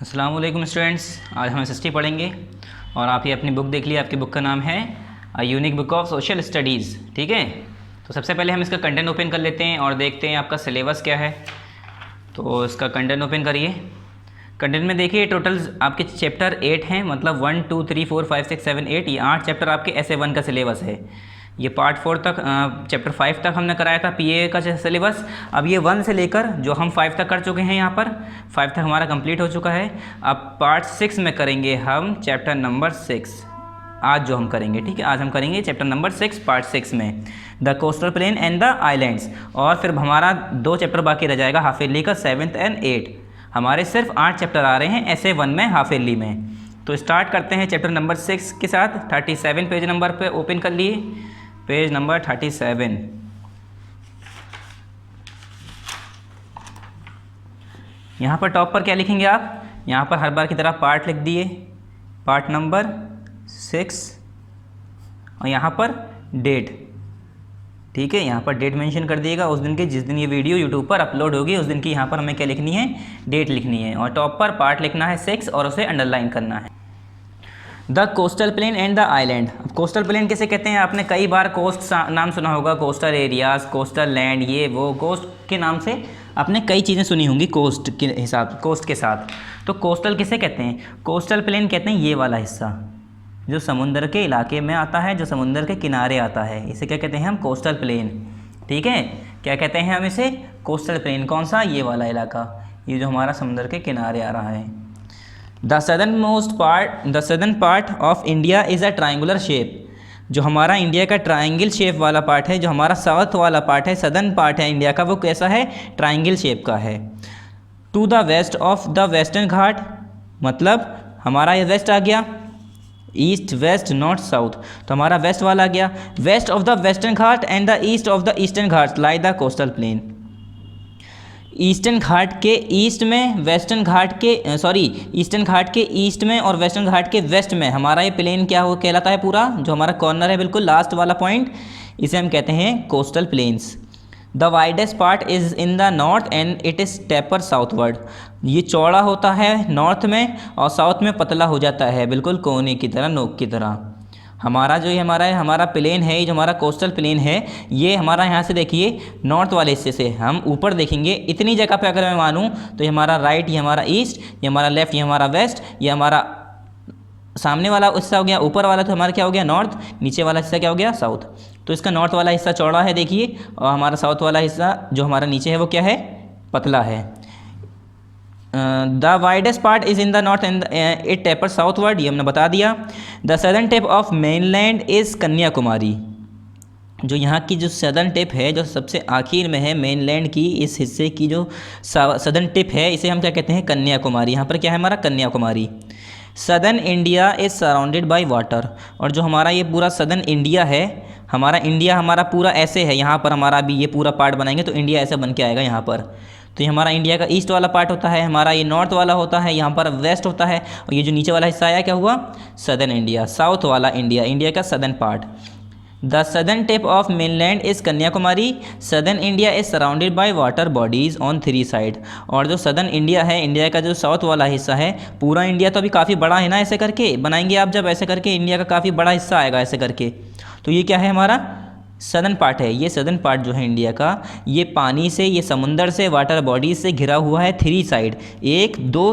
अस्सलाम वालेकुम स्टूडेंट्स, आज हम एसएसटी पढ़ेंगे और आप ये अपनी बुक देख लीजिए। आपकी बुक का नाम है a unique book of social studies. ठीक है, तो सबसे पहले हम इसका कंटेंट ओपन कर लेते हैं और देखते हैं आपका सिलेबस क्या है। तो इसका कंटेंट ओपन करिए। कंटेंट में देखिए टोटल आपके चैप्टर 8 हैं, मतलब 1 2 3 4 5 6 7 8, ये 8 चैप्टर आपके SA1 का सिलेबस है। ये पार्ट 4 तक चैप्टर 5 तक हमने कराया था PA का सिलेबस। अब ये 1 से लेकर जो हम 5 तक कर चुके हैं, यहाँ पर 5 तक हमारा कंप्लीट हो चुका है। अब पार्ट 6 में करेंगे हम चैप्टर नंबर 6, आज जो हम करेंगे। ठीक है, आज हम करेंगे चैप्टर नंबर 6 पार्ट 6 में the coastal plain and the islands. और फिर हमारा 2 चैप्टर बाकी रह जाएगा हाफ ईयरली का, 7th एंड 8th। हमारे सिर्फ 8 चैप्टर आ रहे हैं SA1 में हाफ ईयरली में। तो स्टार्ट करते हैं चैप्टर नंबर 6 के साथ। 37 पेज नंबर पे ओपन कर लिए, पेज नंबर 37। यहाँ पर टॉप पर क्या लिखेंगे आप? यहाँ पर हर बार की तरह पार्ट लिख दिए, पार्ट नंबर 6, और यहाँ पर डेट। ठीक है, यहाँ पर डेट मेंशन कर दिएगा उस दिन के, जिस दिन ये वीडियो यूट्यूब पर अपलोड होगी उस दिन की यहाँ पर हमें क्या लिखनी है? डेट लिखनी है। और टॉप पर पार्ट लिखना है 6 और उसे अंडरलाइन करना है। The coastal plain and the island. अब कोस्टल प्लेन किसे कहते हैं? आपने कई बार कोस्ट नाम सुना होगा, कोस्टल एरियाज, कोस्टल लैंड, ये वो कोस्ट के नाम से आपने कई चीज़ें सुनी होंगी कोस्ट के हिसाब, कोस्ट के साथ। तो कोस्टल किसे कहते हैं? कोस्टल प्लेन कहते हैं ये वाला हिस्सा जो समुद्र के इलाके में आता है, जो समुद्र के किनारे आता है, इसे क्या कहते हैं हम? Coastal plain. ठीक है, क्या कहते हैं हम इसे? Coastal plain. कौन सा? ये वाला इलाका, ये जो हमारा समुद्र के किनारे आ रहा है। The southern part of India is a triangular shape. जो हमारा इंडिया का ट्राइंगल शेप वाला पार्ट है, जो हमारा साउथ वाला पार्ट है, सदर्न पार्ट है इंडिया का, वो कैसा है? ट्राइंगल शेप का है। To the west of the western Ghat, मतलब हमारा ये वेस्ट आ गया, ईस्ट वेस्ट नॉर्थ साउथ, तो हमारा वेस्ट वाला आ गया। West of the western Ghat and the east of the eastern Ghat lie the coastal plain. Eastern Ghat के ईस्ट में, वेस्टर्न घाट के ईस्टर्न घाट के ईस्ट में और वेस्टर्न घाट के वेस्ट में हमारा ये प्लेन क्या हो कहलाता है? पूरा जो हमारा कॉर्नर है, बिल्कुल लास्ट वाला पॉइंट, इसे हम कहते हैं coastal planes. The widest part is in the north and it is taper southward. ये चौड़ा होता है नॉर्थ में और साउथ में पतला हो जाता है, बिल्कुल कोने की तरह, नोक की तरह। हमारा जो ये हमारा प्लेन है, ये जो हमारा कोस्टल प्लेन है, ये हमारा यहाँ से देखिए नॉर्थ वाले हिस्से से हम ऊपर देखेंगे, इतनी जगह पे अगर मैं मानूँ तो ये हमारा राइट, ये हमारा ईस्ट, ये हमारा लेफ्ट, ये हमारा वेस्ट, ये हमारा सामने वाला हिस्सा हो गया, ऊपर वाला तो हमारा क्या हो गया? नॉर्थ, नीचे वाला हिस्सा क्या हो गया? साउथ। तो इसका नॉर्थ वाला हिस्सा चौड़ा है देखिए, और हमारा साउथ वाला हिस्सा जो हमारा नीचे है वो क्या है? पतला है। The widest part is in the north and it taper southward, ये हमने बता दिया। The southern tip of mainland is Kanyakumari. जो यहाँ की जो सदर्न टिप है, जो सबसे आखिर में है मेनलैंड की, इस हिस्से की जो सदर्न टिप है, इसे हम क्या कहते हैं? कन्याकुमारी। यहाँ पर क्या है हमारा? Kanyakumari. Southern India is surrounded by water. और जो हमारा ये पूरा सदर्न इंडिया है, हमारा पूरा ऐसे है, यहाँ पर हमारा अभी ये पूरा पार्ट बनाएंगे तो इंडिया ऐसा बन के आएगा यहाँ पर। तो ये हमारा इंडिया का ईस्ट वाला पार्ट होता है, हमारा ये नॉर्थ वाला होता है, यहाँ पर वेस्ट होता है, और ये जो नीचे वाला हिस्सा आया क्या हुआ? सदर्न इंडिया, साउथ वाला इंडिया, इंडिया का southern part. The southern tip of mainland is Kanyakumari. Southern India is surrounded by water bodies on 3 side. और जो सदर्न इंडिया है, इंडिया का जो साउथ वाला हिस्सा है, पूरा इंडिया तो अभी काफ़ी बड़ा है ना, ऐसे करके बनाएंगे आप, जब ऐसे करके इंडिया का काफ़ी बड़ा हिस्सा आएगा ऐसे करके, तो ये क्या है? हमारा सदर्न पार्ट है। ये सदर्न पार्ट जो है इंडिया का, ये पानी से, ये समुंदर से, वाटर बॉडीज से घिरा हुआ है 3 साइड, 1 2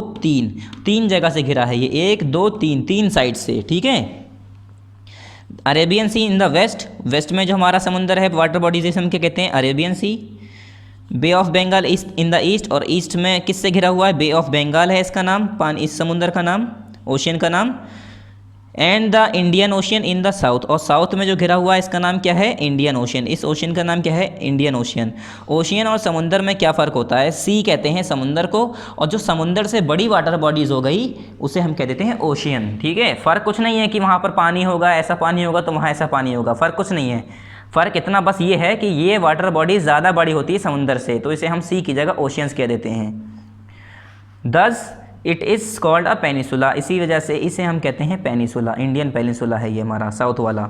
3 जगह से घिरा है ये, 1 2 3 साइड से। ठीक है। Arabian sea in the west, west में जो हमारा समुंदर है, वाटर बॉडीज से हम क्या कहते हैं? Arabian sea. Bay of Bengal in the east, और ईस्ट में किससे घिरा हुआ है? बे ऑफ बंगाल है इसका नाम, पानी, इस समुंदर का नाम, ओशियन का नाम। And the Indian ocean in the south, और साउथ में जो घिरा हुआ है इसका नाम क्या है? Indian ocean. इस ओशियन का नाम क्या है? Indian ocean. ओशियन और समुंदर में क्या फ़र्क होता है? सी कहते हैं समुंदर को, और जो समुंदर से बड़ी वाटर बॉडीज़ हो गई उसे हम कह देते हैं ओशियन। ठीक है, फ़र्क कुछ नहीं है कि वहाँ पर पानी होगा, ऐसा पानी होगा तो वहाँ ऐसा पानी होगा, फ़र्क कुछ नहीं है। फ़र्क इतना बस ये है कि ये वाटर बॉडी ज़्यादा बड़ी होती है समुंदर से, तो इसे हम सी की जगह ओशियंस कह देते हैं। Thus it is called a peninsula, इसी वजह से इसे हम कहते हैं पेनिसुला, इंडियन पेनिसुला है ये हमारा साउथ वाला।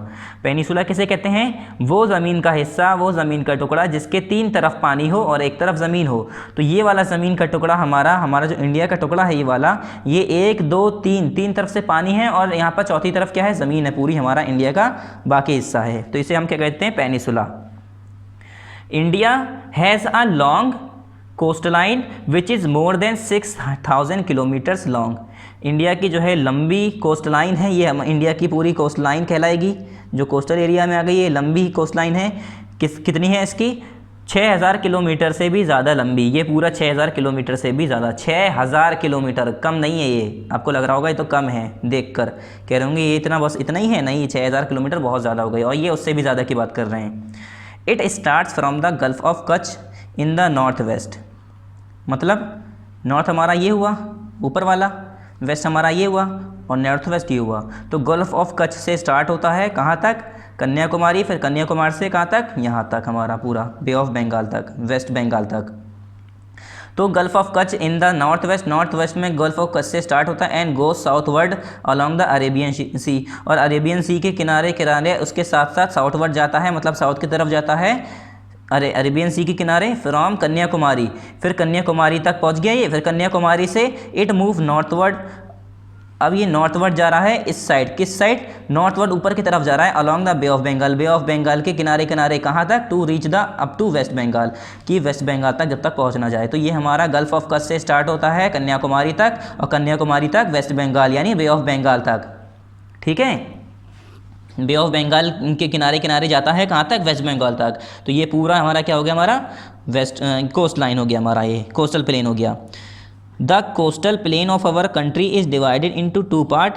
पेनिसुला किसे कहते हैं? वो ज़मीन का हिस्सा, वो ज़मीन का टुकड़ा जिसके 3 तरफ पानी हो और एक तरफ ज़मीन हो। तो ये वाला ज़मीन का टुकड़ा हमारा जो इंडिया का टुकड़ा है ये वाला, ये 1 2 3 तरफ से पानी है और यहाँ पर चौथी तरफ क्या है? ज़मीन है पूरी, हमारा इंडिया का बाकी हिस्सा है। तो इसे हम क्या कहते हैं? Peninsula. India has a long coastline which is more than 6000 kilometres long. India की जो है लंबी कोस्ट लाइन है, ये इंडिया की पूरी कोस्ट लाइन कहलाएगी, जो कोस्टल एरिया में आ गई, ये लंबी कोस्ट लाइन है। कितनी है इसकी? 6000 किलोमीटर से भी ज़्यादा लंबी, ये पूरा 6000 किलोमीटर से भी ज़्यादा, 6000 किलोमीटर, कम नहीं है ये। आपको लग रहा होगा ये तो कम है, देखकर कह रहे होंगे ये इतना, बस इतना ही है, नहीं, 6000 किलोमीटर बहुत ज़्यादा हो गई, और ये उससे भी ज़्यादा की बात कर रहे हैं। It starts from the gulf of Kutch in the north waste, मतलब नॉर्थ हमारा ये हुआ ऊपर वाला, वेस्ट हमारा ये हुआ और नॉर्थ वेस्ट ये हुआ। तो गल्फ ऑफ कच्छ से स्टार्ट होता है कहाँ तक? कन्याकुमारी, फिर कन्याकुमारी से कहाँ तक? यहाँ तक हमारा पूरा बे ऑफ बंगाल तक, वेस्ट बंगाल तक। तो gulf of Kutch in the north west में गल्फ ऑफ कच्छ से स्टार्ट होता है and go southward along the Arabian sea, और अरेबियन सी के किनारे किनारे उसके साथ साथ साउथवर्ड जाता है, मतलब साउथ की तरफ जाता है, अरेबियन सी के किनारे, फ्रॉम कन्याकुमारी, फिर कन्याकुमारी तक पहुंच गया ये, फिर कन्याकुमारी से इट मूव नॉर्थवर्ड, अब ये नॉर्थवर्ड जा रहा है इस साइड, किस साइड? नॉर्थवर्ड, ऊपर की तरफ जा रहा है along the bay of Bengal, bay of Bengal के किनारे किनारे, कहाँ तक? To reach the up to West Bengal, कि वेस्ट बंगाल तक जब तक पहुँचना जाए। तो ये हमारा गल्फ ऑफ कच्छ से स्टार्ट होता है कन्याकुमारी तक, और कन्याकुमारी तक वेस्ट बंगाल यानी बे ऑफ बंगाल तक, ठीक है। बे ऑफ बंगाल के किनारे किनारे जाता है कहाँ तक? वेस्ट बंगाल तक। तो ये पूरा हमारा क्या हो गया? हमारा वेस्ट कोस्ट लाइन हो गया, हमारा ये कोस्टल प्लेन हो गया। The coastal plain of our country is divided into 2 part,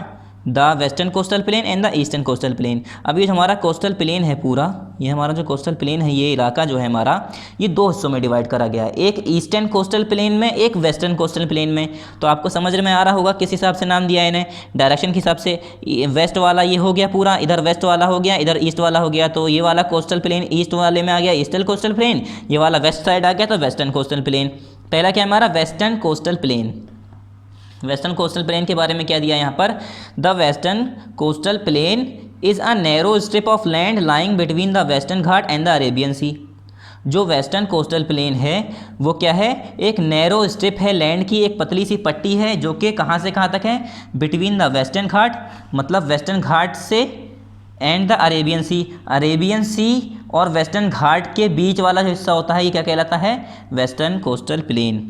the western coastal plain and the eastern coastal plain. अब ये जो हमारा कोस्टल प्लेन है पूरा, ये हमारा जो कोस्टल प्लेन है, ये इलाका जो है हमारा, ये 2 हिस्सों में डिवाइड करा गया है, एक ईस्टर्न कोस्टल प्लेन में, एक वेस्टर्न कोस्टल प्लेन में। तो आपको समझ में आ रहा होगा किस हिसाब से नाम दिया है इन्हें, डायरेक्शन के हिसाब से। वेस्ट वाला ये हो गया पूरा, इधर वेस्ट वाला हो गया, इधर ईस्ट वाला हो गया। तो ये वाला कोस्टल प्लेन ईस्ट वाले में आ गया, ईस्टर्न कोस्टल प्लेन, ये वाला वेस्ट साइड आ गया तो वेस्टर्न कोस्टल प्लेन। पहला क्या हमारा? Western coastal plain. Western coastal plain के बारे में क्या दिया यहाँ पर? The western coastal plain is a narrow strip of land lying between the western Ghat and the Arabian sea. जो वेस्टर्न कोस्टल प्लेन है वो क्या है? एक नैरो स्ट्रिप है, लैंड की एक पतली सी पट्टी है, जो कि कहाँ से कहाँ तक है? बिटवीन द वेस्टर्न घाट, मतलब वेस्टर्न घाट से, and the Arabian sea, Arabian sea और वेस्टर्न घाट के बीच वाला जो हिस्सा होता है ये क्या कहलाता है? Western coastal plain.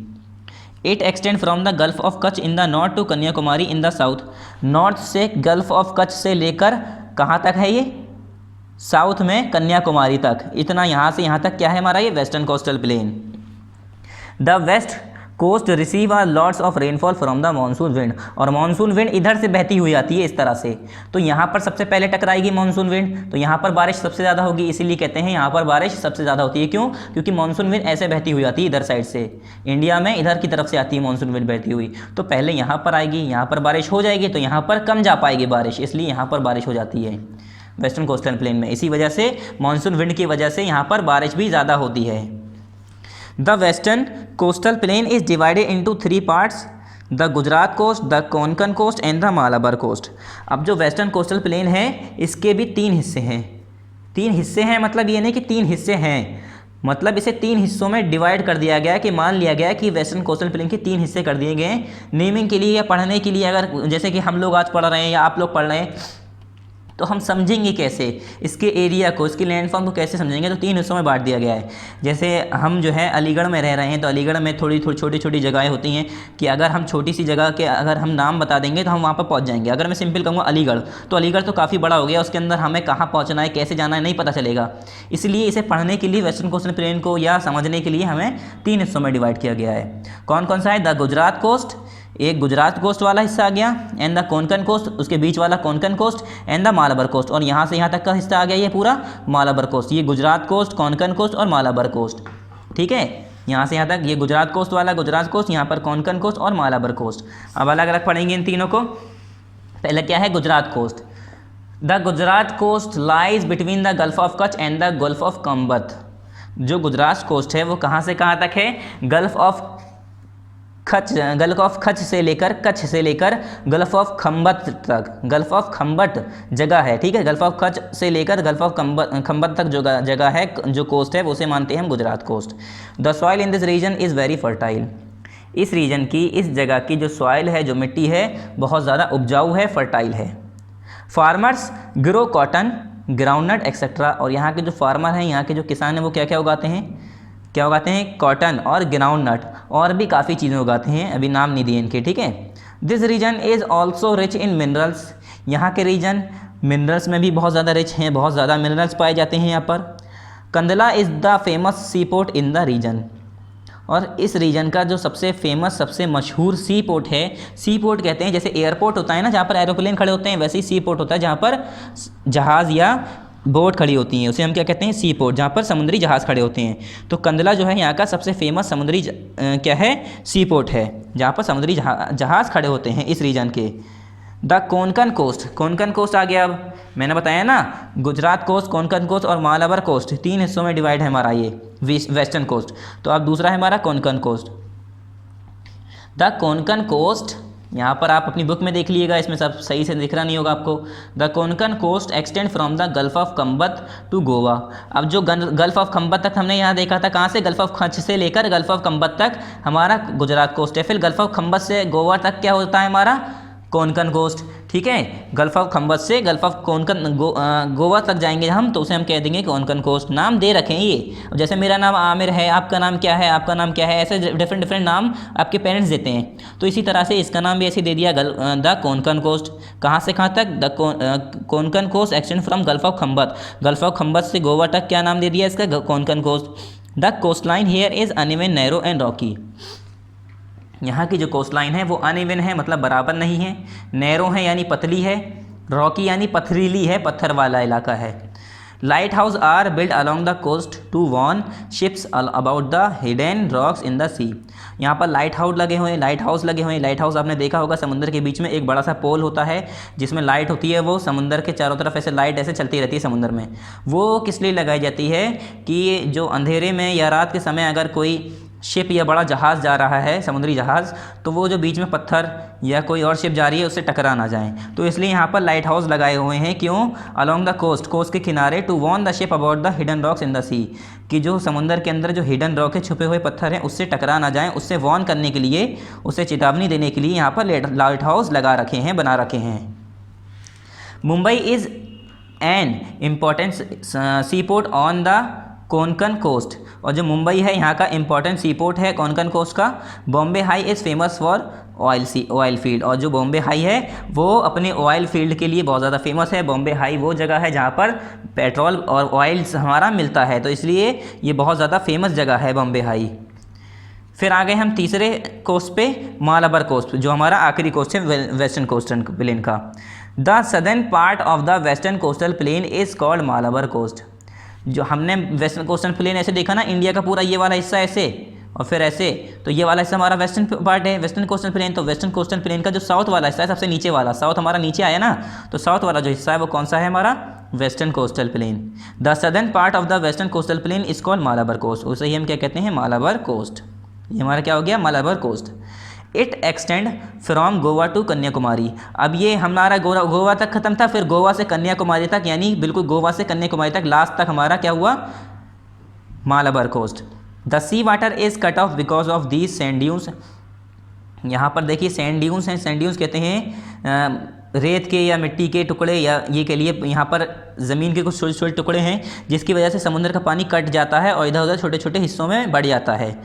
It extend from the gulf of Kutch in the north to Kanyakumari in the south. North से गल्फ ऑफ कच्छ से लेकर कहाँ तक है ये? साउथ में कन्याकुमारी तक, इतना यहाँ से यहाँ तक क्या है हमारा? ये western coastal plain. The west coast receive are lots of rainfall from the monsoon wind, और मानसून विंड इधर से बहती हुई आती है इस तरह से। तो यहाँ पर सबसे पहले टकराएगी मानसून विंड, तो यहाँ पर बारिश सबसे ज़्यादा होगी, इसीलिए कहते हैं यहाँ पर बारिश सबसे ज़्यादा होती है। क्यों? क्योंकि मानसून विंड ऐसे बहती हुई आती है इधर साइड से, इंडिया में इधर की तरफ से आती है मानसून विंड बहती हुई। तो पहले यहाँ पर आएगी, यहाँ पर बारिश हो जाएगी, तो यहाँ पर कम जा पाएगी बारिश, इसलिए यहाँ पर बारिश हो जाती है वेस्टर्न कोस्टल प्लेन में। इसी वजह से मानसून विंड की वजह से यहाँ पर बारिश भी ज़्यादा होती है। The western coastal plain is divided into 3 parts, the Gujarat coast, the Konkan coast and the Malabar coast. अब जो वेस्टर्न कोस्टल प्लेन है इसके भी 3 हिस्से हैं। 3 हिस्से हैं मतलब ये नहीं कि 3 हिस्से हैं, मतलब इसे 3 हिस्सों में डिवाइड कर दिया गया है, कि मान लिया गया है कि वेस्टर्न कोस्टल प्लेन के 3 हिस्से कर दिए गए हैं नेमिंग के लिए या पढ़ने के लिए। अगर जैसे कि हम लोग आज पढ़ रहे हैं या आप लोग पढ़ रहे हैं, तो हम समझेंगे कैसे इसके एरिया को, इसकी लैंडफॉर्म को कैसे समझेंगे? तो 3 हिस्सों में बांट दिया गया है। जैसे हम जो है अलीगढ़ में रह रहे हैं, तो अलीगढ़ में थोड़ी छोटी छोटी जगहें होती हैं कि अगर हम छोटी सी जगह के अगर हम नाम बता देंगे तो हम वहाँ पर पहुँच जाएंगे। अगर मैं सिंपल कहूँगा अलीगढ़, तो अलीगढ़ तो काफ़ी बड़ा हो गया, उसके अंदर हमें कहाँ पहुँचना है, कैसे जाना है, नहीं पता चलेगा। इसलिए इसे पढ़ने के लिए वेस्टर्न कोस्टल प्लेन को या समझने के लिए हमें 3 हिस्सों में डिवाइड किया गया है। कौन कौन सा है? द गुजरात कोस्ट, एक गुजरात कोस्ट वाला हिस्सा आ गया, एंड द कोंकण कोस्ट, उसके बीच वाला Konkan coast, and the Malabar coast, और यहाँ से यहाँ तक का हिस्सा आ गया ये पूरा मालाबार कोस्ट। ये गुजरात कोस्ट, कोंकण कोस्ट और मालाबार कोस्ट, ठीक है। यहाँ से यहाँ तक ये गुजरात कोस्ट वाला गुजरात कोस्ट, यहाँ पर कोंकण कोस्ट और मालाबार कोस्ट। अब अलग अलग पढ़ेंगे इन तीनों को। पहले क्या है? Gujarat coast. The Gujarat coast lies between the gulf of Kutch and the gulf of Khambhat. जो गुजरात कोस्ट है वो कहाँ से कहाँ तक है? Gulf of gulf of Kutch से लेकर गल्फ ऑफ खंबत तक, गल्फ ऑफ खंबत जगह है, ठीक है। गल्फ ऑफ कच्छ से लेकर गल्फ ऑफ खंबत तक जो जगह है, जो कोस्ट है, वो उसे मानते हैं हम Gujarat coast. The soil in this region is very fertile. इस रीजन की, इस जगह की जो सॉइल है, जो मिट्टी है, बहुत ज़्यादा उपजाऊ है, फर्टाइल है। Farmers grow cotton, groundnut etcetera. और यहाँ के जो फार्मर हैं, यहाँ के जो किसान हैं, वो क्या क्या उगाते हैं? क्या उगाते हैं? कॉटन और ग्राउंडनट, और भी काफ़ी चीज़ें उगाते हैं, अभी नाम नहीं दिए इनके, ठीक है। This region is also rich in minerals. यहाँ के रीजन मिनरल्स में भी बहुत ज़्यादा रिच हैं, बहुत ज़्यादा मिनरल्स पाए जाते हैं यहाँ पर। Kandla is the famous sea port in the region. और इस रीजन का जो सबसे फेमस, सबसे मशहूर सी पोर्ट है, सी पोर्ट कहते हैं, जैसे एयरपोर्ट होता है ना जहाँ पर एरोप्लेन खड़े होते हैं, वैसे ही सी पोर्ट होता है जहाँ पर जहाज़ या बोट खड़ी होती हैं, उसे हम क्या कहते हैं? सी पोर्ट, जहाँ पर समुद्री जहाज़ खड़े होते हैं। तो कंदला जो है यहाँ का सबसे फेमस समुद्री क्या है? सी पोर्ट है, जहाँ पर समुद्री जहाज़ खड़े होते हैं इस रीजन के। The Konkan coast, Konkan coast आ गया। अब मैंने बताया ना, गुजरात कोस्ट, कोंकण कोस्ट और मालाबार कोस्ट, 3 हिस्सों में डिवाइड है हमारा ये वेस्टर्न कोस्ट। तो अब दूसरा है हमारा Konkan coast. The Konkan coast, यहाँ पर आप अपनी बुक में देख लीजिएगा, इसमें सब सही से दिख रहा नहीं होगा आपको। The Konkan coast extend from the gulf of Khambhat to Goa. अब जो गल्फ ऑफ खंबत तक हमने यहाँ देखा था, कहाँ से? गल्फ ऑफ कच्छ से लेकर गल्फ ऑफ खंबत तक हमारा गुजरात कोस्ट है। फिर गल्फ ऑफ खंबत से गोवा तक क्या होता है? हमारा कोंकण कोस्ट, ठीक है। गल्फ ऑफ खंबत से गल्फ ऑफ गोवा तक जाएंगे हम, तो उसे हम कह देंगे कोंकण कोस्ट। नाम दे रखें ये, जैसे मेरा नाम आमिर है, आपका नाम क्या है, आपका नाम क्या है, ऐसे डिफरेंट डिफरेंट नाम आपके पेरेंट्स देते हैं। तो इसी तरह से इसका नाम भी ऐसे दे दिया, द कोंकण कोस्ट। कहाँ से कहाँ तक? The Konkan coast extend from gulf of Khambhat, gulf of Khambhat से गोवा तक क्या नाम दे दिया इसका? Konkan coast. The coastline here is uneven, narrow and rocky. यहाँ की जो कोस्ट लाइन है वो अनइवन है, मतलब बराबर नहीं है, नैरो है यानी पतली है, रॉकी यानी पथरीली है, पत्थर वाला इलाका है। Lighthouse are build along the coast to warn ships about the hidden rocks in the sea. यहाँ पर लाइट हाउस लगे हुए हैं, लाइट हाउस लगे हुए हैं। लाइट हाउस आपने देखा होगा, समुद्र के बीच में एक बड़ा सा पोल होता है जिसमें लाइट होती है, वो समुद्र के चारों तरफ ऐसे लाइट ऐसे चलती रहती है समुद्र में। वो किस लिए लगाई जाती है? कि जो अंधेरे में या रात के समय अगर कोई शिप या बड़ा जहाज़ जा रहा है, समुद्री जहाज़, तो वो जो बीच में पत्थर या कोई और शिप जा रही है उससे टकरा ना जाए, तो इसलिए यहाँ पर लाइट हाउस लगाए हुए हैं। क्यों? अलॉन्ग द कोस्ट, कोस्ट के किनारे, to warn the ship about the hidden rocks in the sea, कि जो समुद्र के अंदर जो हिडन रॉक है, छुपे हुए पत्थर हैं, उससे टकरा ना जाएँ, उससे वॉर्न करने के लिए, उससे चेतावनी देने के लिए यहाँ पर लाइट हाउस लगा रखे हैं, बना रखे हैं। Mumbai is an important C port on the Konkan coast. और जो मुंबई है यहाँ का इम्पॉर्टेंट सी पोर्ट है कोंकण कोस्ट का। Bombay high is famous for oil field, और जो बॉम्बे हाई है वो अपने ऑयल फील्ड के लिए बहुत ज़्यादा फेमस है। बॉम्बे हाई वो जगह है जहाँ पर पेट्रोल और ऑयल हमारा मिलता है, तो इसलिए ये बहुत ज़्यादा फेमस जगह है बॉम्बे हाई। फिर आ गए हम तीसरे कोस्ट पे, मालाबार कोस्ट, जो हमारा आखिरी कोस्ट है वेस्टर्न कोस्टल प्लेन का। The southern part of the western coastal plain is called Malabar coast. जो हमने वेस्टर्न कोस्टल प्लेन ऐसे देखा ना, इंडिया का पूरा ये वाला हिस्सा ऐसे और फिर ऐसे, तो ये वाला हिस्सा हमारा वेस्टर्न पार्ट है, वेस्टर्न कोस्टल प्लेन। तो वेस्टर्न कोस्टल प्लेन का जो साउथ वाला हिस्सा है, सबसे नीचे वाला, साउथ हमारा नीचे आया ना, तो साउथ वाला जो हिस्सा है वो कौन सा है? हमारा western coastal plain. The southern part of the western coastal plain is called Malabar coast, उसे ही हम क्या कहते हैं? मालाबार कोस्ट। ये हमारा क्या हो गया? Malabar coast. It extend from Goa to Kanyakumari. अब ये हमारा गोवा तक ख़त्म था, फिर गोवा से कन्याकुमारी तक, यानी बिल्कुल गोवा से कन्याकुमारी तक लास्ट तक हमारा क्या हुआ? Malabar coast. The sea water is cut off because of these sand dunes. यहाँ पर देखिए सैंड ड्यून्स हैं, सैंड ड्यून्स कहते हैं रेत के या मिट्टी के टुकड़े, या ये के लिए यहाँ पर ज़मीन के कुछ छोटे छोटे टुकड़े हैं, जिसकी वजह से समुद्र का पानी कट जाता है और इधर उधर छोटे छोटे हिस्सों में बढ़ जाता है।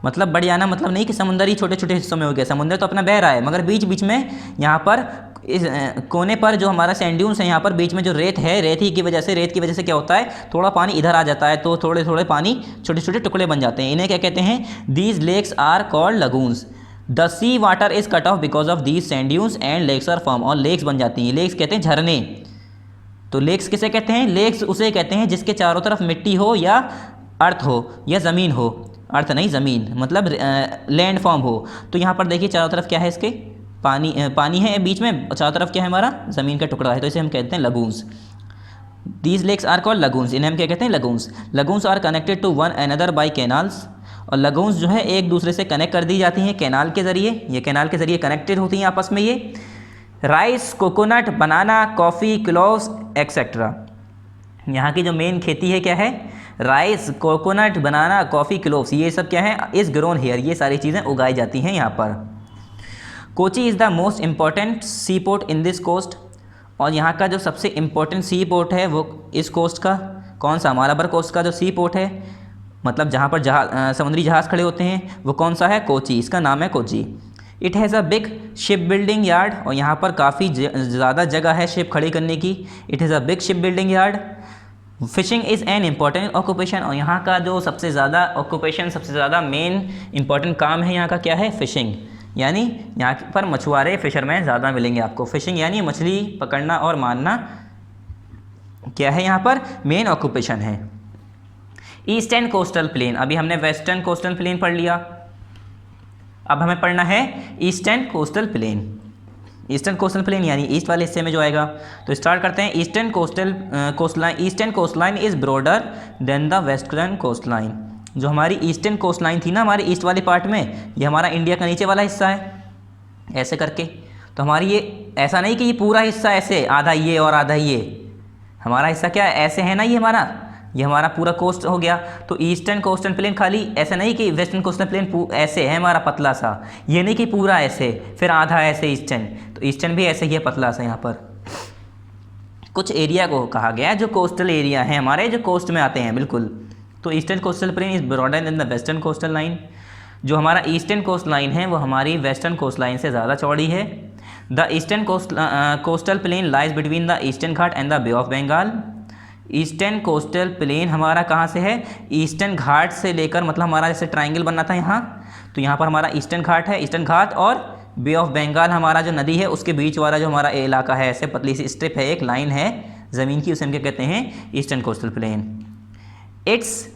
मतलब बढ़ जाना मतलब नहीं कि समुद्र ही छोटे छोटे हिस्सों में हो गया, समुद्र तो अपना बह रहा है, मगर बीच बीच में यहाँ पर इस कोने पर जो हमारा सैंड ड्यून्स है, यहाँ पर बीच में जो रेत है, रेत की वजह से क्या होता है? थोड़ा पानी इधर आ जाता है, तो थोड़े थोड़े पानी छोटे छोटे टुकड़े बन जाते हैं। इन्हें क्या कहते हैं? These lakes are called lagoons. The sea water is cut off because of these sand dunes and lakes are form, और लेक्स बन जाती हैं। लेक्स कहते हैं झरने। तो लेक्स किसे कहते हैं? लेक्स उसे कहते हैं जिसके चारों तरफ मिट्टी हो या अर्थ हो या ज़मीन हो, अर्थ नहीं ज़मीन, मतलब लैंड फॉर्म हो। तो यहाँ पर देखिए चारों तरफ क्या है इसके? पानी है बीच में, चारों तरफ क्या है? हमारा ज़मीन का टुकड़ा है, तो इसे हम कहते हैं lagoons. These lakes are called lagoons, इन्हें हम क्या कहते हैं? Lagoons. Lagoons are connected to one another by canals, और लगून्स जो है एक दूसरे से कनेक्ट कर दी जाती हैं कैनाल के ज़रिए, ये कैनाल के ज़रिए कनेक्टेड होती हैं आपस में ये। राइस, कोकोनट, बनाना, कॉफ़ी, क्लोव्स एक्सेट्रा। यहाँ की जो मेन खेती है क्या है, राइस, कोकोनट, बनाना, कॉफ़ी, क्लोव्स, ये सब क्या है, इस ग्रोन हेयर, ये सारी चीज़ें उगाई जाती हैं यहाँ पर। Kochi is the most important C port in this coast, और यहाँ का जो सबसे इम्पोर्टेंट सी पोर्ट है वो इस कोस्ट का कौन सा, मालाबार कोस्ट का जो सी पोर्ट है, मतलब जहाँ पर समुद्री जहाज़ खड़े होते हैं, वो कौन सा है, कोची, इसका नाम है Kochi. It has a big ship building yard, और यहाँ पर काफ़ी ज़्यादा जगह है शिप खड़ी करने की। It has a big ship building yard. Fishing is an important occupation, और यहाँ का जो सबसे ज़्यादा ऑक्यूपेशन, सबसे ज़्यादा मेन इंपॉर्टेंट काम है यहाँ का क्या है, फिशिंग, यानी यहाँ पर मछुआरे फिशरमैन ज़्यादा मिलेंगे आपको। फिशिंग यानी मछली पकड़ना और मारना क्या है यहाँ पर मेन ऑक्यूपेशन है। ईस्टर्न कोस्टल प्लेन, अभी हमने वेस्टर्न कोस्टल प्लेन पढ़ लिया, अब हमें पढ़ना है eastern coastal plain. Eastern coastal plane यानी ईस्ट वाले हिस्से में जो आएगा। तो स्टार्ट करते हैं। Eastern coastline, eastern coastline is broader than the western coastline. जो हमारी ईस्टर्न कोस्टलाइन थी ना हमारी ईस्ट वाले पार्ट में, ये हमारा इंडिया का नीचे वाला हिस्सा है ऐसे करके। तो हमारी ये ऐसा नहीं कि ये पूरा हिस्सा ऐसे आधा ये और आधा ये, हमारा हिस्सा क्या ऐसे है ना, ये हमारा पूरा कोस्ट हो गया। तो ईस्टर्न कोस्टल प्लेन खाली ऐसा नहीं कि वेस्टर्न कोस्टल प्लेन ऐसे है हमारा पतला सा, ये नहीं कि पूरा ऐसे फिर आधा ऐसे ईस्टर्न, तो ईस्टर्न भी ऐसे ही है पतला सा। यहाँ पर कुछ एरिया को कहा गया है जो कोस्टल एरिया है हमारे, जो कोस्ट में आते हैं बिल्कुल। तो eastern coastal plain is broader than the western coastal line. जो हमारा ईस्टर्न कोस्ट लाइन है वो हमारी वेस्टर्न कोस्ट लाइन से ज़्यादा चौड़ी है। The eastern coastal plain lies between the eastern Ghat and the bay of Bengal. Eastern coastal plain हमारा कहाँ से है, ईस्टर्न घाट से लेकर, मतलब हमारा जैसे ट्राइंगल बनना था यहाँ, तो यहाँ पर हमारा ईस्टर्न घाट है, ईस्टर्न घाट और बे ऑफ बंगाल हमारा जो नदी है उसके बीच वाला जो हमारा इलाका है, ऐसे पतली सी स्ट्रिप है, एक लाइन है ज़मीन की, उसे हम क्या कहते हैं, eastern coastal plain. Its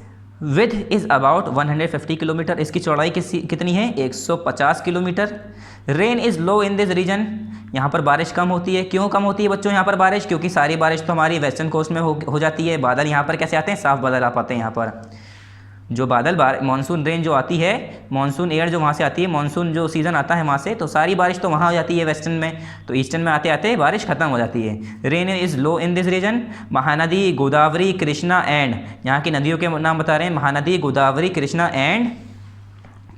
width is about 150 kilometre, इसकी चौड़ाई कितनी है, 150 kilometre. Rain is low in this region, यहाँ पर बारिश कम होती है। क्यों कम होती है बच्चों यहाँ पर बारिश, क्योंकि सारी बारिश तो हमारी वेस्टर्न कोस्ट में हो जाती है। बादल यहाँ पर कैसे आते हैं, साफ बादल आ पाते हैं यहाँ पर। जो बादल मानसून रेन जो आती है, मानसून एयर जो वहाँ से आती है, मानसून जो सीज़न आता है वहाँ से, तो सारी बारिश तो वहाँ हो जाती है वेस्टर्न में, तो ईस्टर्न में आते आते बारिश खत्म हो जाती है। Rain is low in this region. Mahanadi, Godavari, Krishna and, यहाँ की नदियों के नाम बता रहे हैं, Mahanadi, Godavari, Krishna and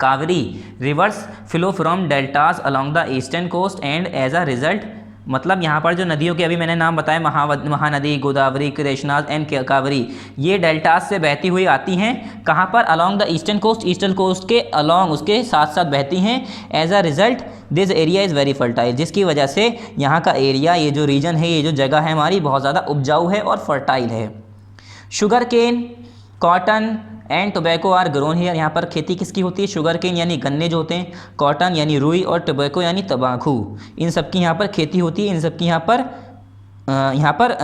Kaveri rivers flow from deltas along the eastern coast and as a result, मतलब यहाँ पर जो नदियों के अभी मैंने नाम बताए, महानदी, गोदावरी, कृष्णा एंड कावेरी, ये डेल्टास से बहती हुई आती हैं कहाँ पर, along the eastern coast, eastern coast के अलॉन्ग, उसके साथ साथ बहती हैं। As a result this area is very fertile, जिसकी वजह से यहाँ का एरिया, ये जो रीजन है, ये जो जगह है हमारी, बहुत ज़्यादा उपजाऊ है और फर्टाइल है। Sugarcane, cotton and tobacco are grown here, यहाँ पर खेती किसकी होती है, शुगर केन यानी गन्ने जो होते हैं, कॉटन यानी रुई और टोबैको यानी तंबाकू, इन सब की यहाँ पर खेती होती है। इन सब की यहाँ पर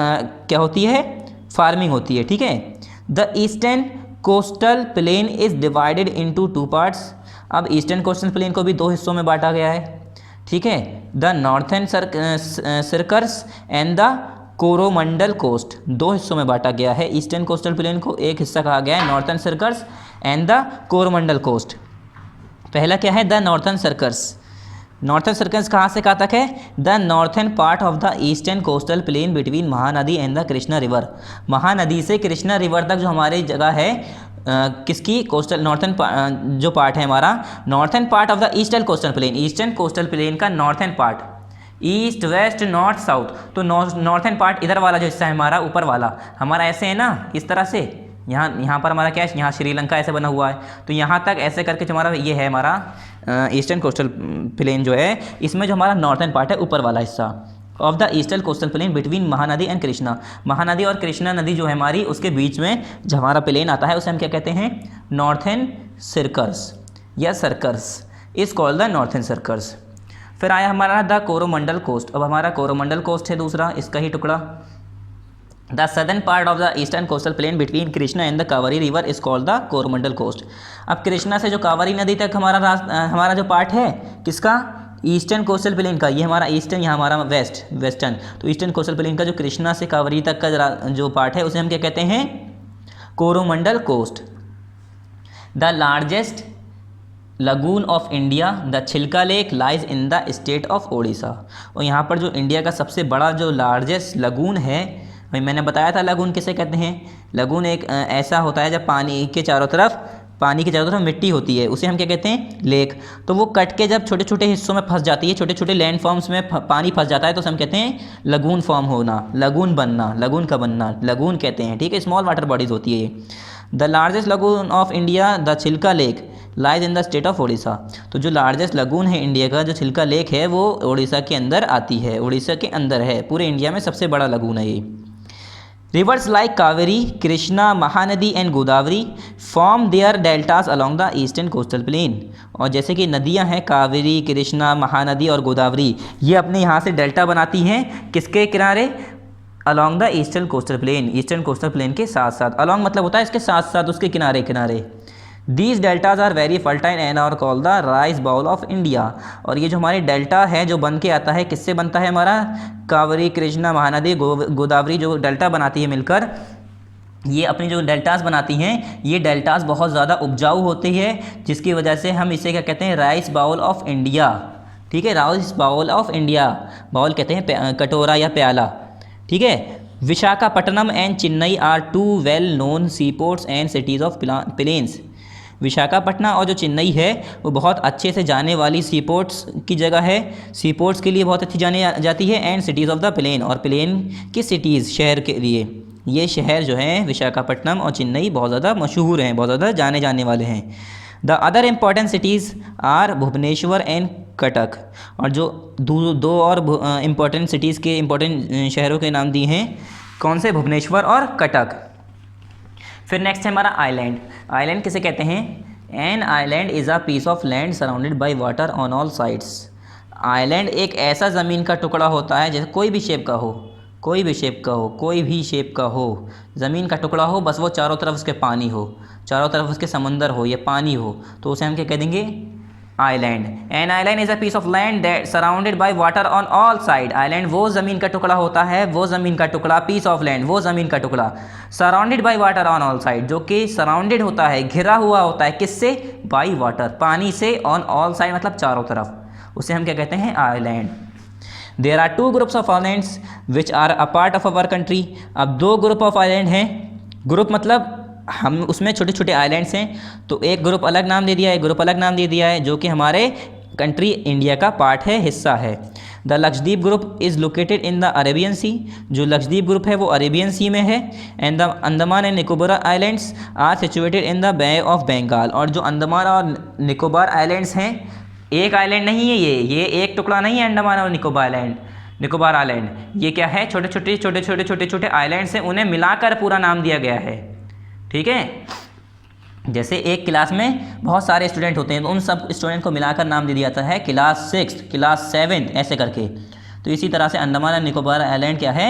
क्या होती है, फार्मिंग होती है, ठीक है। The eastern coastal plain is divided into 2 parts. अब ईस्टर्न कोस्टल प्लेन को भी 2 हिस्सों में बांटा गया है, ठीक है। The northern Circars and the Coromandel coast, 2 हिस्सों में बांटा गया है ईस्टर्न कोस्टल प्लेन को। एक हिस्सा कहा गया है northern Circars and the Coromandel coast. पहला क्या है, the northern Circars. Northern Circars कहाँ से कहाँ तक है, the northern part of the eastern coastal plain between Mahanadi and the Krishna river. Mahanadi से कृष्णा रिवर तक जो हमारी जगह है, किसकी, कोस्टल नॉर्थर्न जो पार्ट है हमारा, northern part of the eastern coastal plain, eastern coastal plain का northern part, east west north south, तो नॉर्थर्न पार्ट इधर वाला जो हिस्सा है हमारा, ऊपर वाला हमारा ऐसे है ना, इस तरह से, यहाँ पर हमारा क्या है, यहाँ श्रीलंका ऐसे बना हुआ है, तो यहाँ तक ऐसे करके जो हमारा ये है हमारा ईस्टर्न कोस्टल प्लेन जो है, इसमें जो हमारा नॉर्थर्न पार्ट है, ऊपर वाला हिस्सा of the eastern coastal plain between Mahanadi and Krishna. Mahanadi और कृष्णा नदी जो है हमारी, उसके बीच में जो हमारा प्लेन आता है उसे हम क्या कहते हैं, नॉर्थर्न सर्कस या circus, is called the northern circus. फिर आया हमारा द कोरोमंडल कोस्ट। अब हमारा कोरोमंडल कोस्ट है दूसरा, इसका ही टुकड़ा। The southern part of the eastern coastal plain between Krishna and the Kaveri river is called the Coromandel coast. अब कृष्णा से जो कावेरी नदी तक हमारा जो पार्ट है, किसका, ईस्टर्न कोस्टल प्लेन का, ये हमारा ईस्टर्न, यहाँ हमारा वेस्टर्न, तो ईस्टर्न कोस्टल प्लेन का जो कृष्णा से कावेरी तक का जो पार्ट है उसे हम क्या कहते हैं, Coromandel coast. The largest lagoon of India the Chilka lake lies in the state of Odisha. और यहाँ पर जो इंडिया का सबसे बड़ा जो लार्जेस्ट लगून है, भाई मैंने बताया था लगून किसे कहते हैं। लगून एक ऐसा होता है जब पानी के चारों तरफ मिट्टी होती है, उसे हम क्या कहते हैं, लेक। तो वो कट के जब छोटे छोटे हिस्सों में फंस जाती है, छोटे छोटे लैंड फॉर्म्स में पानी फंस जाता है, तो उसे हम कहते हैं लगून फॉर्म होना, लगून बनना, लगून का बनना, लगून कहते हैं। ठीक है, स्मॉल वाटर बॉडीज होती है। The largest lagoon of India the Chilka lake lies in the state of Odisha. तो जो लार्जेस्ट लगून है इंडिया का, जो चिल्का लेक है, वो ओडिशा के अंदर आती है, ओडिशा के अंदर है। पूरे इंडिया में सबसे बड़ा लगून है ये। Rivers like Kaveri, Krishna, Mahanadi and Godavari form their deltas along the eastern coastal plain. और जैसे कि नदियां हैं कावेरी, कृष्णा, महानदी और गोदावरी, ये अपने यहाँ से डेल्टा बनाती हैं किसके किनारे, along the eastern coastal plain, eastern coastal plain के साथ साथ। अलॉन्ग मतलब होता है इसके साथ साथ, उसके किनारे किनारे। These deltas are very fertile and are called the rice bowl of India. और ये जो हमारे डेल्टा है जो बन के आता है, किससे बनता है हमारा, कावेरी, कृष्णा, महानदी, गोदावरी जो डेल्टा बनाती है मिलकर, ये अपनी जो डेल्टास बनाती हैं, ये डेल्टास बहुत ज़्यादा उपजाऊ होती है, जिसकी वजह से हम इसे क्या कहते हैं, राइस बाउल ऑफ इंडिया। ठीक है, rice bowl of India, bowl कहते हैं कटोरा या प्याला। ठीक है। Visakhapatnam and Chennai are two well known sea ports and cities of plains. Visakhapatnam और जो चेन्नई है वो बहुत अच्छे से जाने वाली सी पोर्ट्स की जगह है, सी पोर्ट्स के लिए बहुत अच्छी जानी जाती है, and cities of the plain, और प्लेन की सिटीज़, शहर के लिए। ये शहर जो हैं विशाखापट्टनम और चेन्नई बहुत ज़्यादा मशहूर हैं, बहुत ज़्यादा जाने जाने वाले हैं। The other important cities are Bhubaneswar and Cuttack. और जो दो और इम्पॉर्टेंट सिटीज़ के इम्पॉर्टेंट शहरों के नाम दिए हैं, कौन से, भुवनेश्वर और कटक। फिर नेक्स्ट है हमारा आइलैंड। आइलैंड किसे कहते हैं, an island is a piece of land surrounded by water on all sides. Island एक ऐसा ज़मीन का टुकड़ा होता है, जैसे कोई भी शेप का हो, कोई भी शेप का हो, कोई भी शेप का हो, ज़मीन का टुकड़ा हो, बस वो चारों तरफ उसके पानी हो, चारों तरफ उसके समंदर हो या पानी हो, तो उसे हम क्या कह देंगे, island. An island is a piece of land that surrounded by water on all side. Island वो ज़मीन का टुकड़ा होता है, वो ज़मीन का टुकड़ा, पीस ऑफ लैंड वो ज़मीन का टुकड़ा, surrounded by water on all side, जो कि सराउंडेड होता है, घिरा हुआ होता है, किससे, बाय वाटर, पानी से, ऑन ऑल साइड मतलब चारों तरफ, उसे हम क्या कहते हैं, island. There are two groups of islands which are a part of our country. अब दो ग्रुप ऑफ आइलैंड हैं, ग्रुप मतलब हम उसमें छोटे छोटे आइलैंड्स हैं, तो एक ग्रुप अलग नाम दे दिया है, ग्रुप अलग नाम दे दिया है, जो कि हमारे कंट्री इंडिया का पार्ट है, हिस्सा है। The Lakshadweep group is located in the Arabian sea. जो लक्षद्वीप ग्रुप है वो अरेबियन सी में है। And the Andaman and Nicobar islands are situated in the bay of Bengal. और जो अंडमान और निकोबार आइलैंड्स हैं, एक आइलैंड नहीं है ये एक टुकड़ा नहीं है अंडमान और निकोबार आइलैंड, ये क्या है, छोटे छोटे आइलैंड्स हैं, उन्हें मिलाकर पूरा नाम दिया गया है। ठीक है, जैसे एक क्लास में बहुत सारे स्टूडेंट होते हैं, तो उन सब स्टूडेंट को मिलाकर नाम दे दिया जाता है क्लास 6, क्लास 7 ऐसे करके। तो इसी तरह से अंडमान और निकोबार आइलैंड क्या है,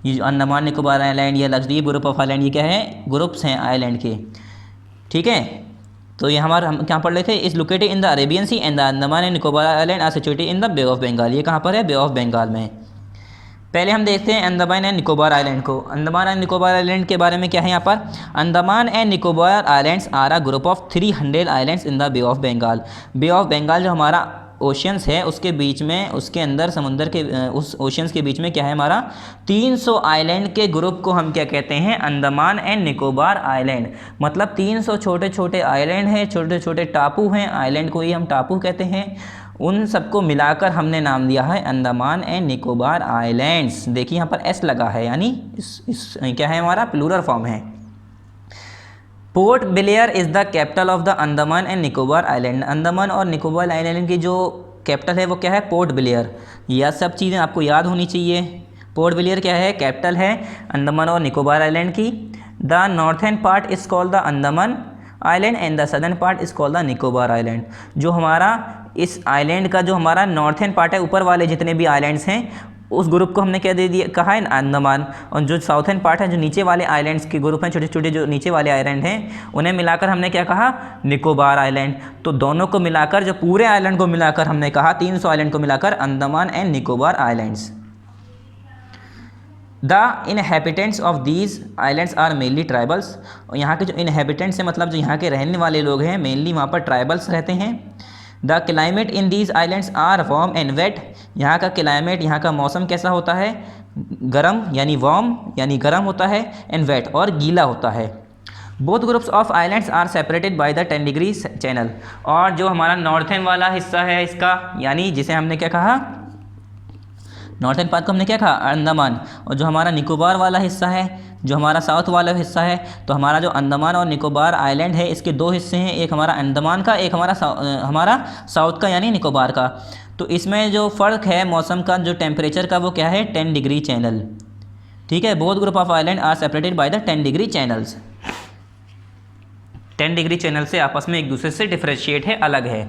ये जो अंडमान निकोबार आइलैंड या लक्षद्वीप ग्रुप ऑफ आइलैंड, ये क्या है, ग्रुप्स हैं आइलैंड के। ठीक है, तो ये हम क्या पढ़ रहे थे, is located in the Arabian Sea and the Andaman and Nicobar island are situated in the bay of Bengal. ये कहाँ पर है, बे ऑफ बंगाल में। पहले हम देखते हैं अंडमान एंड निकोबार आइलैंड को। अंडमान एंड निकोबार आइलैंड के बारे में क्या है यहाँ पर, Andaman and Nicobar islands are a group of 300 islands in the bay of Bengal. Bay of Bengal जो हमारा ओशियंस है, उसके बीच में, उसके अंदर समुद्र के उस ओशियंस के बीच में क्या है हमारा, 300 आइलैंड के ग्रुप को हम क्या कहते हैं, अंडमान एंड निकोबार आइलैंड। मतलब 300 छोटे छोटे आइलैंड हैं, छोटे छोटे टापू हैं, आइलैंड को ही हम टापू कहते हैं। उन सबको मिलाकर हमने नाम दिया है अंडमान एंड निकोबार आइलैंड्स। देखिए यहाँ पर एस लगा है, यानी इस क्या है, हमारा प्लूरल फॉर्म है। Port Blair is the capital of the Andaman and Nicobar island. Andaman और निकोबार आइलैंड की जो कैपिटल है वो क्या है, पोर्ट ब्लेयर। यह सब चीज़ें आपको याद होनी चाहिए। पोर्ट ब्लेयर क्या है, कैपिटल है अंडमान और निकोबार आइलैंड की। The northern part is called the Andaman island and the southern part is called the Nicobar island. जो हमारा इस आइलैंड का जो हमारा नॉर्थर्न पार्ट है, ऊपर वाले जितने भी आइलैंड्स हैं, उस ग्रुप को हमने क्या दे दिया, कहा है अंडमान। और जो साउथर्न पार्ट है, जो नीचे वाले आइलैंड्स के ग्रुप हैं, छोटे छोटे जो नीचे वाले आइलैंड हैं, उन्हें मिलाकर हमने क्या कहा, निकोबार आइलैंड। तो दोनों को मिलाकर, जो पूरे आइलैंड को मिलाकर हमने कहा, 300 आइलैंड को मिलाकर Andaman and Nicobar islands. The inhabitants of these islands are mainly tribals, और यहाँ के जो इनहेबिटेंट्स हैं मतलब जो यहाँ के रहने वाले लोग हैं मेनली वहाँ पर ट्राइबल्स रहते हैं। The climate in these islands are warm and wet, यहाँ का क्लाइमेट यहाँ का मौसम कैसा होता है, गर्म यानी वार्म यानी गर्म होता है, एंड वेट और गीला होता है। Both groups of islands are separated by the 10 degree channel, और जो हमारा नॉर्थर्न वाला हिस्सा है इसका यानी जिसे हमने क्या कहा, नॉर्थर्न पार्ट को हमने क्या कहा अंडमान, और जो हमारा निकोबार वाला हिस्सा है जो हमारा साउथ वाला हिस्सा है, तो हमारा जो अंडमान और निकोबार आइलैंड है इसके दो हिस्से हैं, एक हमारा अंडमान का एक हमारा साउथ का यानी निकोबार का। तो इसमें जो फ़र्क है मौसम का जो टेम्परेचर का वो क्या है 10 डिग्री चैनल, ठीक है। Both group of island are separated by the 10 degree channels, 10 degree channel से आपस में एक दूसरे से डिफ्रेंशिएट है, अलग है।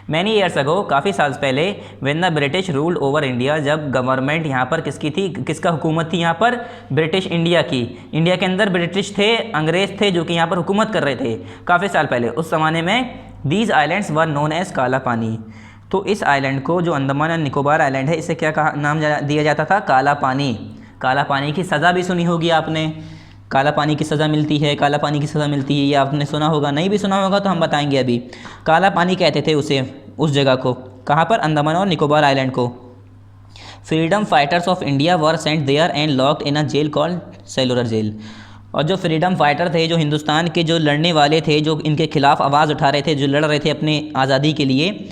मैनी ईयर्स अगो, काफ़ी साल पहले, when the British ruled over India, जब गवर्नमेंट यहाँ पर किसकी थी, किसका हुकूमत थी यहाँ पर, ब्रिटिश इंडिया की। इंडिया के अंदर ब्रिटिश थे, अंग्रेज़ थे जो कि यहाँ पर हुकूमत कर रहे थे काफ़ी साल पहले। उस ज़माने में these islands were known as Kala Pani, तो इस आइलैंड को जो अंडमान और निकोबार आइलैंड है इसे क्या कहा नाम दिया जाता था, काला पानी। काला पानी की सज़ा भी सुनी होगी आपने, काला पानी की सज़ा मिलती है, काला पानी की सज़ा मिलती है, ये आपने सुना होगा, नहीं भी सुना होगा तो हम बताएंगे अभी। काला पानी कहते थे उसे, उस जगह को, कहाँ पर, अंडमान और निकोबार आइलैंड को। Freedom fighters of India were sent there and locked in a jail called Cellular Jail, और जो फ्रीडम फाइटर थे, जो हिंदुस्तान के जो लड़ने वाले थे, जो इनके खिलाफ आवाज़ उठा रहे थे, जो लड़ रहे थे अपने आज़ादी के लिए,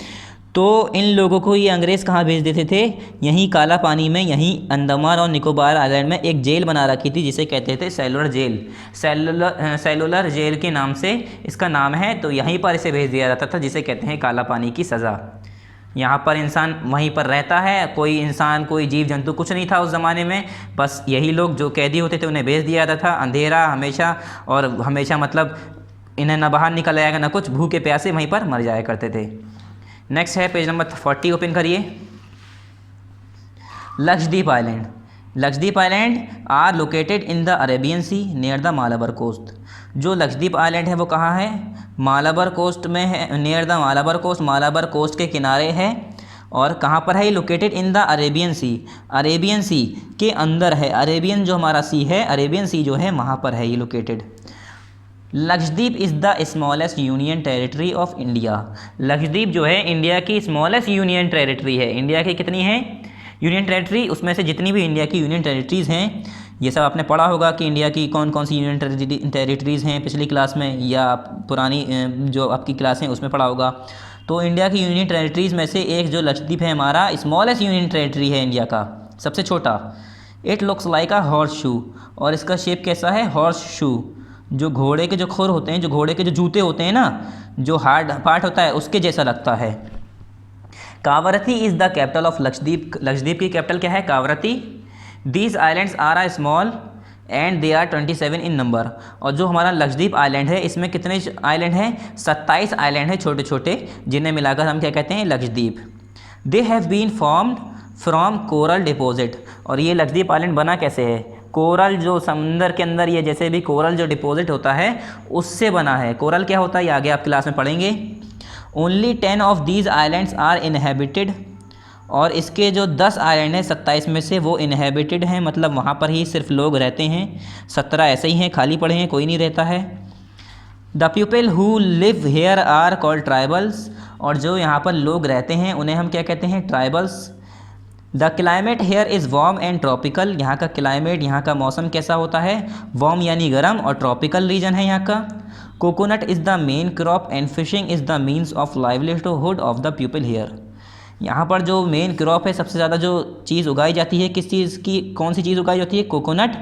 तो इन लोगों को ये अंग्रेज़ कहाँ भेज देते थे, यहीं काला पानी में, यहीं अंडमान और निकोबार आइलैंड में एक जेल बना रखी थी जिसे कहते थे सेलुलर जेल। सेलुलर जेल के नाम से इसका नाम है, तो यहीं पर इसे भेज दिया जाता था जिसे कहते हैं काला पानी की सज़ा। यहाँ पर इंसान वहीं पर रहता है, कोई इंसान कोई जीव जंतु कुछ नहीं था उस ज़माने में, बस यही लोग जो कैदी होते थे उन्हें भेज दिया जाता था, अंधेरा हमेशा, और हमेशा मतलब इन्हें ना बाहर निकल आएगा ना कुछ, भूखे प्यासे वहीं पर मर जाया करते थे। नेक्स्ट है पेज नंबर 40 ओपन करिए। Lakshadweep island, Lakshadweep island are located in the Arabian Sea near the Malabar coast. जो लक्षद्वीप आइलैंड है वो कहाँ है, मालाबार कोस्ट में है, near the Malabar coast, Malabar coast के किनारे है। और कहाँ पर है ये, located in the Arabian sea, Arabian sea के अंदर है, अरेबियन जो हमारा सी है, अरेबियन सी जो है वहाँ पर है ये located. Lakshadweep is the smallest union territory of India, Lakshadweep जो है इंडिया की स्मॉलेस्ट यूनियन टेरिटरी है। इंडिया की कितनी है यूनियन टेरिटरी, उसमें से जितनी भी इंडिया की यूनियन टेरिटरीज़ हैं, ये सब आपने पढ़ा होगा कि इंडिया की कौन कौन सी यूनियन टेरिटरीज़ हैं पिछली क्लास में, या पुरानी जो आपकी क्लास हैं उसमें पढ़ा होगा। तो इंडिया की यूनियन टेरिटरीज़ में से एक जो लक्षद्वीप है हमारा, स्मॉलेस्ट यूनियन टेरिटरी है इंडिया का, सबसे छोटा। It looks like a horse shoe, और इसका शेप कैसा है, हॉर्स शू, जो घोड़े के जो खुर होते हैं, जो घोड़े के जो जूते होते हैं ना, जो हार्ड पार्ट होता है उसके जैसा लगता है। Kavaratti is the capital of Lakshadweep, Lakshadweep की कैपिटल क्या है, Kavaratti. These islands are a small and they are 27 in number, और जो हमारा लक्षद्वीप आइलैंड है इसमें कितने आइलैंड हैं, 27 आइलैंड हैं छोटे छोटे, जिन्हें मिलाकर हम क्या कहते हैं, Lakshadweep. They have been formed from coral deposit, और ये लक्षद्वीप आइलैंड बना कैसे है, कोरल जो समुंदर के अंदर ये जैसे भी कोरल जो डिपॉजिट होता है उससे बना है। कोरल क्या होता है ये आगे आप क्लास में पढ़ेंगे। Only 10 of these islands are inhabited, और इसके जो 10 आइलैंड हैं 27 में से वो इनहेबिटेड हैं, मतलब वहाँ पर ही सिर्फ लोग रहते हैं, 17 ऐसे ही हैं खाली पड़े हैं, कोई नहीं रहता है। The people who live here are called tribals, और जो यहाँ पर लोग रहते हैं उन्हें हम क्या कहते हैं, tribals. The climate here is warm and tropical, यहाँ का क्लाइमेट, यहाँ का मौसम कैसा होता है, वार्म यानी गर्म, और ट्रॉपिकल रीजन है यहाँ का। Coconut is the main crop and fishing is the means of livelihood of the people here, यहाँ पर जो मेन क्रॉप है, सबसे ज़्यादा जो चीज़ उगाई जाती है, किस चीज़ की, कौन सी चीज़ उगाई जाती है, कोकोनट।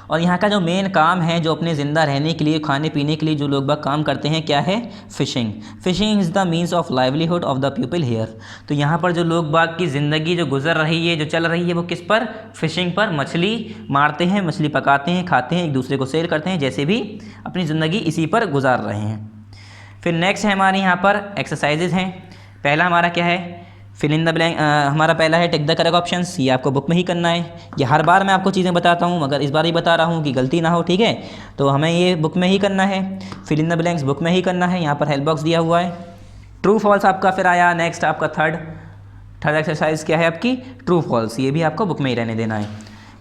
और यहाँ का जो मेन काम है, जो अपने ज़िंदा रहने के लिए, खाने पीने के लिए जो लोग बाग काम करते हैं, क्या है, fishing. Fishing is the means of livelihood of the people here, तो यहाँ पर जो लोग बाग की ज़िंदगी जो गुजर रही है, जो चल रही है, वो किस पर, फिशिंग पर। मछली मारते हैं, मछली पकाते हैं, खाते हैं, एक दूसरे को सेल करते हैं, जैसे भी अपनी ज़िंदगी इसी पर गुजार रहे हैं। फिर नेक्स्ट है हमारे यहाँ पर एक्सरसाइजेज हैं। पहला हमारा क्या है, फिल इन द ब्लैंक, हमारा पहला है टिक द करेक्ट ऑप्शंस, ये आपको बुक में ही करना है। ये हर बार मैं आपको चीज़ें बताता हूँ, मगर इस बार ही बता रहा हूँ कि गलती ना हो, ठीक है, तो हमें ये बुक में ही करना है, fill in the blanks book में ही करना है। यहाँ पर हेल्प बॉक्स दिया हुआ है। ट्रू फॉल्स आपका फिर आया। नेक्स्ट आपका थर्ड एक्सरसाइज क्या है आपकी, ट्रू फॉल्स, ये भी आपको बुक में ही रहने देना है।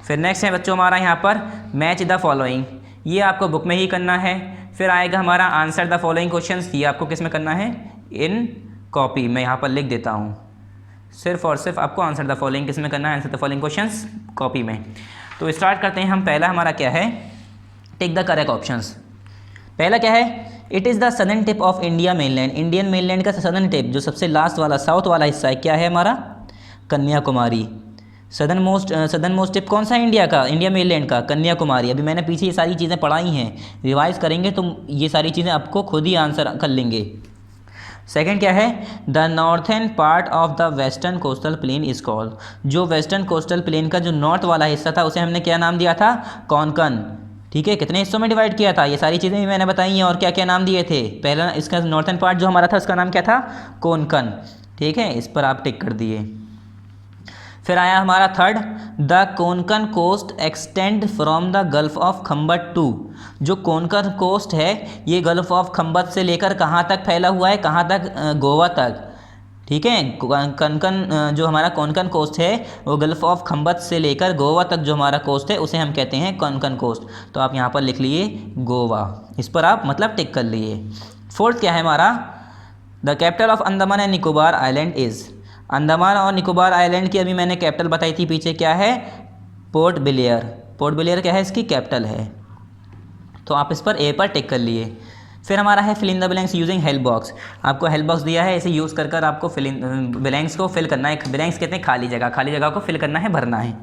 फिर नेक्स्ट है बच्चों हमारा यहाँ पर मैच द फॉलोइंग, ये आपको बुक में ही करना है। फिर आएगा हमारा आंसर द फॉलोइंग क्वेश्चंस, ये आपको किस में करना है, इन कॉपी। मैं यहाँ पर लिख देता हूँ, सिर्फ और सिर्फ आपको आंसर द फॉलोइंग किस में करना है, answer the following questions copy में। तो स्टार्ट करते हैं हम। पहला हमारा क्या है, टेक द करेक्ट ऑप्शंस। पहला क्या है, it is the southern tip of India mainland, Indian mainland का सदर्न टिप जो सबसे लास्ट वाला साउथ वाला हिस्सा है क्या है हमारा, कन्याकुमारी। सदर्न मोस्ट टिप कौन सा है इंडिया का, इंडिया मेनलैंड का, कन्याकुमारी। अभी मैंने पीछे ये सारी चीज़ें पढ़ाई हैं, रिवाइज करेंगे तो ये सारी चीज़ें आपको खुद ही आंसर कर लेंगे। सेकंड क्या है, the northern part of the western coastal plain is called, जो वेस्टर्न कोस्टल प्लेन का जो नॉर्थ वाला हिस्सा था उसे हमने क्या नाम दिया था, कोंकण। ठीक है, कितने हिस्सों में डिवाइड किया था, ये सारी चीज़ें भी मैंने बताई हैं। और क्या क्या नाम दिए थे, पहला इसका नॉर्थर्न पार्ट जो हमारा था उसका नाम क्या था, कोंकण। ठीक है, इस पर आप टिक कर दिए। फिर आया हमारा third, the Konkan coast extend from the gulf of Khambhat to, जो कोंकण कोस्ट है ये गल्फ ऑफ खम्बत से लेकर कहाँ तक फैला हुआ है, कहाँ तक, गोवा तक। ठीक है, कोंकण जो हमारा कोंकण कोस्ट है वो गल्फ ऑफ खम्बत से लेकर गोवा तक जो हमारा कोस्ट है उसे हम कहते हैं कोंकण कोस्ट। तो आप यहाँ पर लिख लिए गोवा, इस पर आप मतलब टिक कर लिए। फोर्थ क्या है हमारा, the capital of Andaman and Nicobar island is, Andaman और निकोबार आइलैंड की अभी मैंने कैपिटल बताई थी पीछे, क्या है, पोर्ट ब्लेयर। पोर्ट ब्लेयर क्या है, इसकी कैपिटल है। तो आप इस पर ए पर टिक कर लिए। फिर हमारा है fill in the blanks using help box, आपको हेल्प बॉक्स दिया है, इसे यूज़ कर कर आपको फिल इन ब्लैंक्स को फिल करना है। ब्लैंक्स कहते हैं खाली जगह, खाली जगह को फिल करना है, भरना है।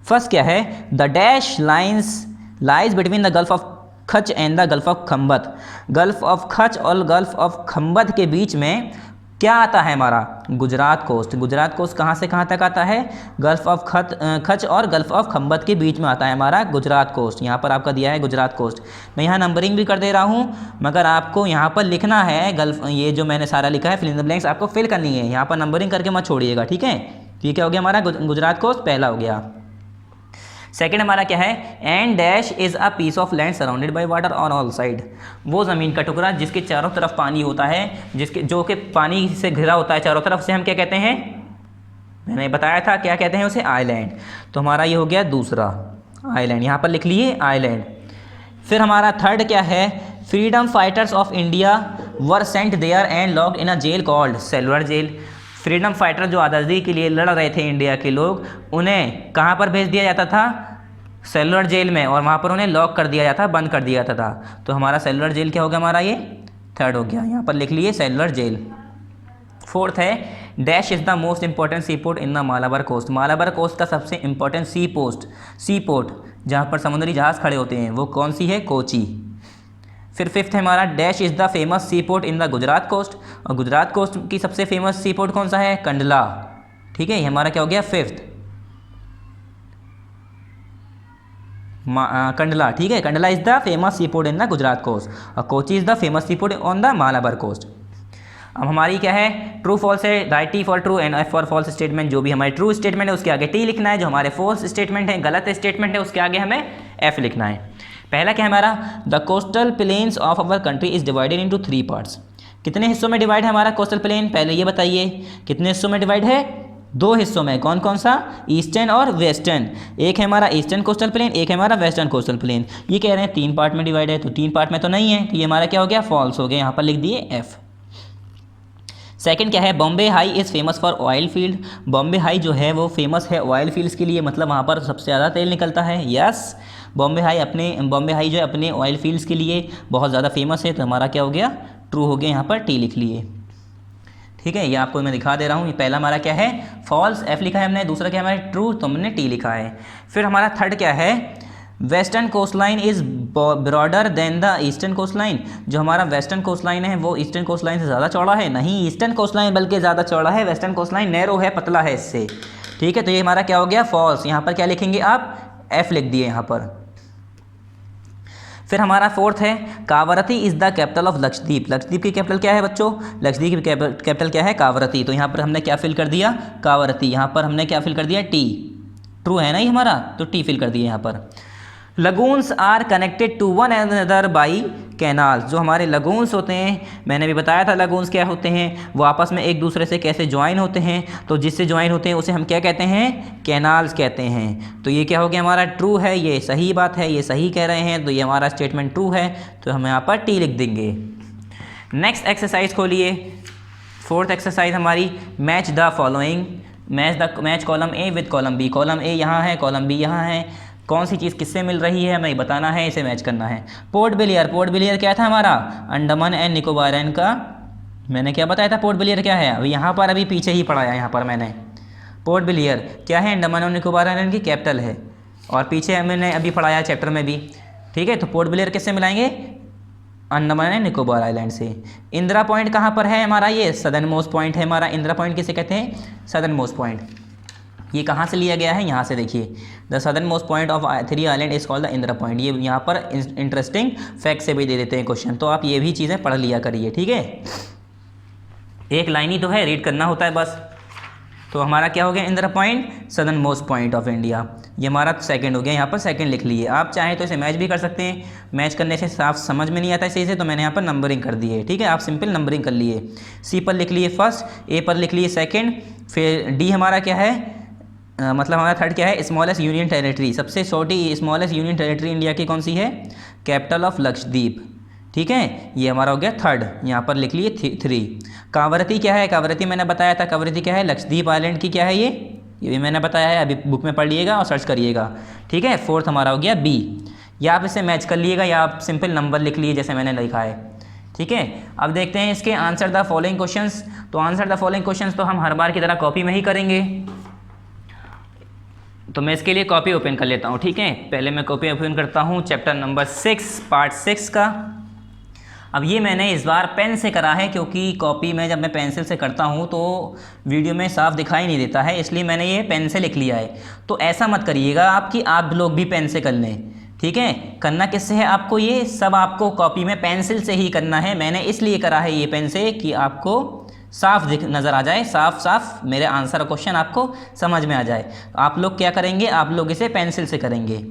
फर्स्ट क्या है, the dash lies between the gulf of Kutch and the gulf of Khambhat, gulf of Kutch और गल्फ ऑफ खम्बत के बीच में क्या आता है हमारा, गुजरात कोस्ट। गुजरात कोस्ट कहाँ से कहाँ तक आता है, गल्फ ऑफ कच्छ और गल्फ ऑफ खम्बत के बीच में आता है हमारा गुजरात कोस्ट। यहाँ पर आपका दिया है गुजरात कोस्ट, मैं यहाँ नंबरिंग भी कर दे रहा हूँ, मगर आपको यहाँ पर लिखना है गल्फ, ये जो मैंने सारा लिखा है फिल इन द ब्लैंक्स आपको फिल करनी है, यहाँ पर नंबरिंग करके मत छोड़िएगा। ठीक है, तो ये क्या हो गया हमारा गुजरात कोस्ट, पहला हो गया। सेकेंड हमारा क्या है, and dash is a piece of land surrounded by water on all side, वो ज़मीन का टुकड़ा जिसके चारों तरफ पानी होता है, जिसके जो कि पानी से घिरा होता है चारों तरफ से, हम क्या कहते हैं, मैंने बताया था क्या कहते हैं उसे, आइलैंड। तो हमारा ये हो गया दूसरा आइलैंड, यहाँ पर लिख लिए आइलैंड। फिर हमारा थर्ड क्या है, freedom fighters of India were sent there and locked in a jail called Cellular Jail. Freedom fighter जो आज़ादी के लिए लड़ रहे थे इंडिया के लोग, उन्हें कहाँ पर भेज दिया जाता था, सेलुलर जेल में, और वहाँ पर उन्हें लॉक कर दिया जाता, बंद कर दिया जाता था। तो हमारा सेलुलर जेल क्या हो गया, हमारा ये थर्ड हो गया, यहाँ पर लिख लिए सेलुलर जेल। फोर्थ है, dash is the most important sea port in the Malabar coast, Malabar Coast का सबसे इंपॉर्टेंट सी पोर्ट जहाँ पर समुद्री जहाज़ खड़े होते हैं वो कौन सी है, कोची। फिर फिफ्थ है हमारा, dash is the famous sea port in the Gujarat coast, और गुजरात कोस्ट की सबसे फेमस सी पोर्ट कौन सा है, कंडला। ठीक है, ये हमारा क्या हो गया, फिफ्थ कंडला। ठीक है, Kandla is the famous sea port in the Gujarat coast, और Kochi is the famous sea port on the Malabar coast. अब हमारी क्या है, ट्रू फॉल्स है, right T for true and F for false statement. जो भी हमारे ट्रू स्टेटमेंट है उसके आगे टी लिखना है, जो हमारे फॉल्स स्टेटमेंट है, गलत स्टेटमेंट है, उसके आगे हमें एफ लिखना है। पहला क्या है हमारा, the coastal planes of our country is divided into 3 parts. कितने हिस्सों में डिवाइड है हमारा कोस्टल प्लेन, पहले ये बताइए कितने हिस्सों में डिवाइड है, 2 हिस्सों में। कौन कौन सा, ईस्टर्न और वेस्टर्न। एक है हमारा ईस्टर्न कोस्टल प्लेन, एक है हमारा वेस्टर्न कोस्टल प्लेन। ये कह रहे हैं 3 पार्ट में डिवाइड है, तो 3 पार्ट में तो नहीं है, तो ये हमारा क्या हो गया, फॉल्स हो गया, यहाँ पर लिख दिए एफ। सेकंड क्या है, Bombay high is famous for oil field. Bombay high जो है वो फेमस है ऑयल फील्ड्स के लिए, मतलब वहाँ पर सबसे ज़्यादा तेल निकलता है। यस, बॉम्बे हाई जो है अपने ऑयल फील्ड्स के लिए बहुत ज़्यादा फेमस है, तो हमारा क्या हो गया, ट्रू हो गया, यहाँ पर टी लिख लिए। ठीक है, ये आपको मैं दिखा दे रहा हूँ। ये पहला हमारा क्या है, फॉल्स, एफ लिखा है हमने, दूसरा क्या हमारा ट्रू, तो हमने टी लिखा है। फिर हमारा थर्ड क्या है, western coast line is broader than the eastern coast line. जो हमारा वेस्टर्न कोस्ट लाइन है वो ईस्टर्न कोस्ट लाइन से ज़्यादा चौड़ा है, नहीं ईस्टर्न कोस्ट लाइन बल्कि ज़्यादा चौड़ा है, वेस्टर्न कोस्ट लाइन नैरो है, पतला है इससे। ठीक है, तो ये हमारा क्या हो गया, फॉल्स। यहाँ पर क्या लिखेंगे आप, एफ लिख दिए यहाँ पर। फिर हमारा फोर्थ है, Kavaratti is the capital of Lakshadweep. Lakshadweep की कैपिटल क्या है बच्चों, लक्षद्वीप की कैपिटल क्या है, कावरती। तो यहाँ पर हमने क्या फिल कर दिया, कावरती। यहाँ पर हमने क्या फिल कर दिया, टी। ट्रू है ना ये हमारा, तो टी फिल कर दिया यहाँ पर। Lagoons are connected to one another by canal. जो हमारे लगून्स होते हैं, मैंने भी बताया था लगून्स क्या होते हैं, वो आपस में एक दूसरे से कैसे ज्वाइन होते हैं, तो जिससे ज्वाइन होते हैं उसे हम क्या कहते हैं, कैनाल्स कहते हैं। तो ये क्या हो गया हमारा, ट्रू है, ये सही बात है, ये सही कह रहे हैं, तो ये हमारा स्टेटमेंट ट्रू है, तो हम यहाँ पर टी लिख देंगे। नेक्स्ट एक्सरसाइज खोलिए, फोर्थ एक्सरसाइज हमारी, match the following, match column A with column B. Column A यहाँ है, कॉलम बी यहाँ है, कौन सी चीज़ किससे मिल रही है हमें बताना है, इसे मैच करना है। पोर्ट ब्लेयर, पोर्ट ब्लेयर क्या था हमारा, अंडमान एंड निकोबार आइलैंड का, मैंने क्या बताया था पोर्ट ब्लेयर क्या है, अभी यहाँ पर अभी पीछे ही पढ़ाया यहाँ पर मैंने। पोर्ट ब्लेयर क्या है, अंडमान और निकोबार आइलैंड की कैपिटल है, और पीछे मैंने अभी पढ़ाया चैप्टर में भी, ठीक है। तो पोर्ट ब्लेयर किससे मिलाएंगे, अंडमान एंड निकोबार आइलैंड से। इंदिरा पॉइंट कहाँ पर है हमारा, ये सदर्न मोस्ट पॉइंट है हमारा। इंदिरा पॉइंट किसे कहते हैं, सदर्न मोस्ट पॉइंट। ये कहाँ से लिया गया है, यहाँ से देखिए, the southern most point of 3 island is called the Indira point. ये यहाँ पर इंटरेस्टिंग फैक्ट से भी दे देते हैं क्वेश्चन, तो आप ये भी चीज़ें पढ़ लिया करिए, ठीक है। एक लाइन ही तो है, रीड करना होता है बस। तो हमारा क्या हो गया, Indira point southern most point of India, ये हमारा सेकंड हो गया, यहाँ पर सेकंड लिख लिए। आप चाहें तो इसे मैच भी कर सकते हैं, मैच करने से साफ समझ में नहीं आता सही से, तो मैंने यहाँ पर नंबरिंग कर दी है, ठीक है। आप सिंपल नंबरिंग कर लिए, सी पर लिख लिए फर्स्ट, ए पर लिख लिए सेकंड, फिर डी हमारा क्या है, मतलब हमारा थर्ड क्या है, स्मॉलेस्ट यूनियन टेरिटरी, सबसे छोटी स्मॉलेस्ट यूनियन टेरिटरी इंडिया की कौन सी है, कैपिटल ऑफ लक्षद्वीप, ठीक है। ये हमारा हो गया थर्ड, यहाँ पर लिख लिए 3। कावरती क्या है, कावरती मैंने बताया था, कावरती क्या है, लक्षद्वीप आइलैंड की क्या है, ये भी मैंने बताया है, अभी बुक में पढ़ लिएगा और सर्च करिएगा, ठीक है। फोर्थ हमारा हो गया बी, या आप इसे मैच कर लिएगा या आप सिंपल नंबर लिख लिए जैसे मैंने लिखा है, ठीक है। अब देखते हैं इसके आंसर द फॉलोइंग क्वेश्चंस। तो आंसर द फॉलोइंग क्वेश्चंस तो हम हर बार की तरह कॉपी में ही करेंगे, तो मैं इसके लिए कॉपी ओपन कर लेता हूँ, ठीक है। पहले मैं कॉपी ओपन करता हूँ चैप्टर नंबर 6 पार्ट 6 का। अब ये मैंने इस बार पेन से करा है, क्योंकि कॉपी में जब मैं पेंसिल से करता हूँ तो वीडियो में साफ दिखाई नहीं देता है, इसलिए मैंने ये पेन से लिख लिया है। तो ऐसा मत करिएगा आप कि आप लोग भी पेन से कर लें, ठीक है। करना किससे है आपको, ये सब आपको कॉपी में पेंसिल से ही करना है। मैंने इसलिए करा है ये पेन से कि आपको साफ नज़र आ जाए, साफ साफ मेरे आंसर क्वेश्चन आपको समझ में आ जाए। आप लोग क्या करेंगे, आप लोग इसे पेंसिल से करेंगे।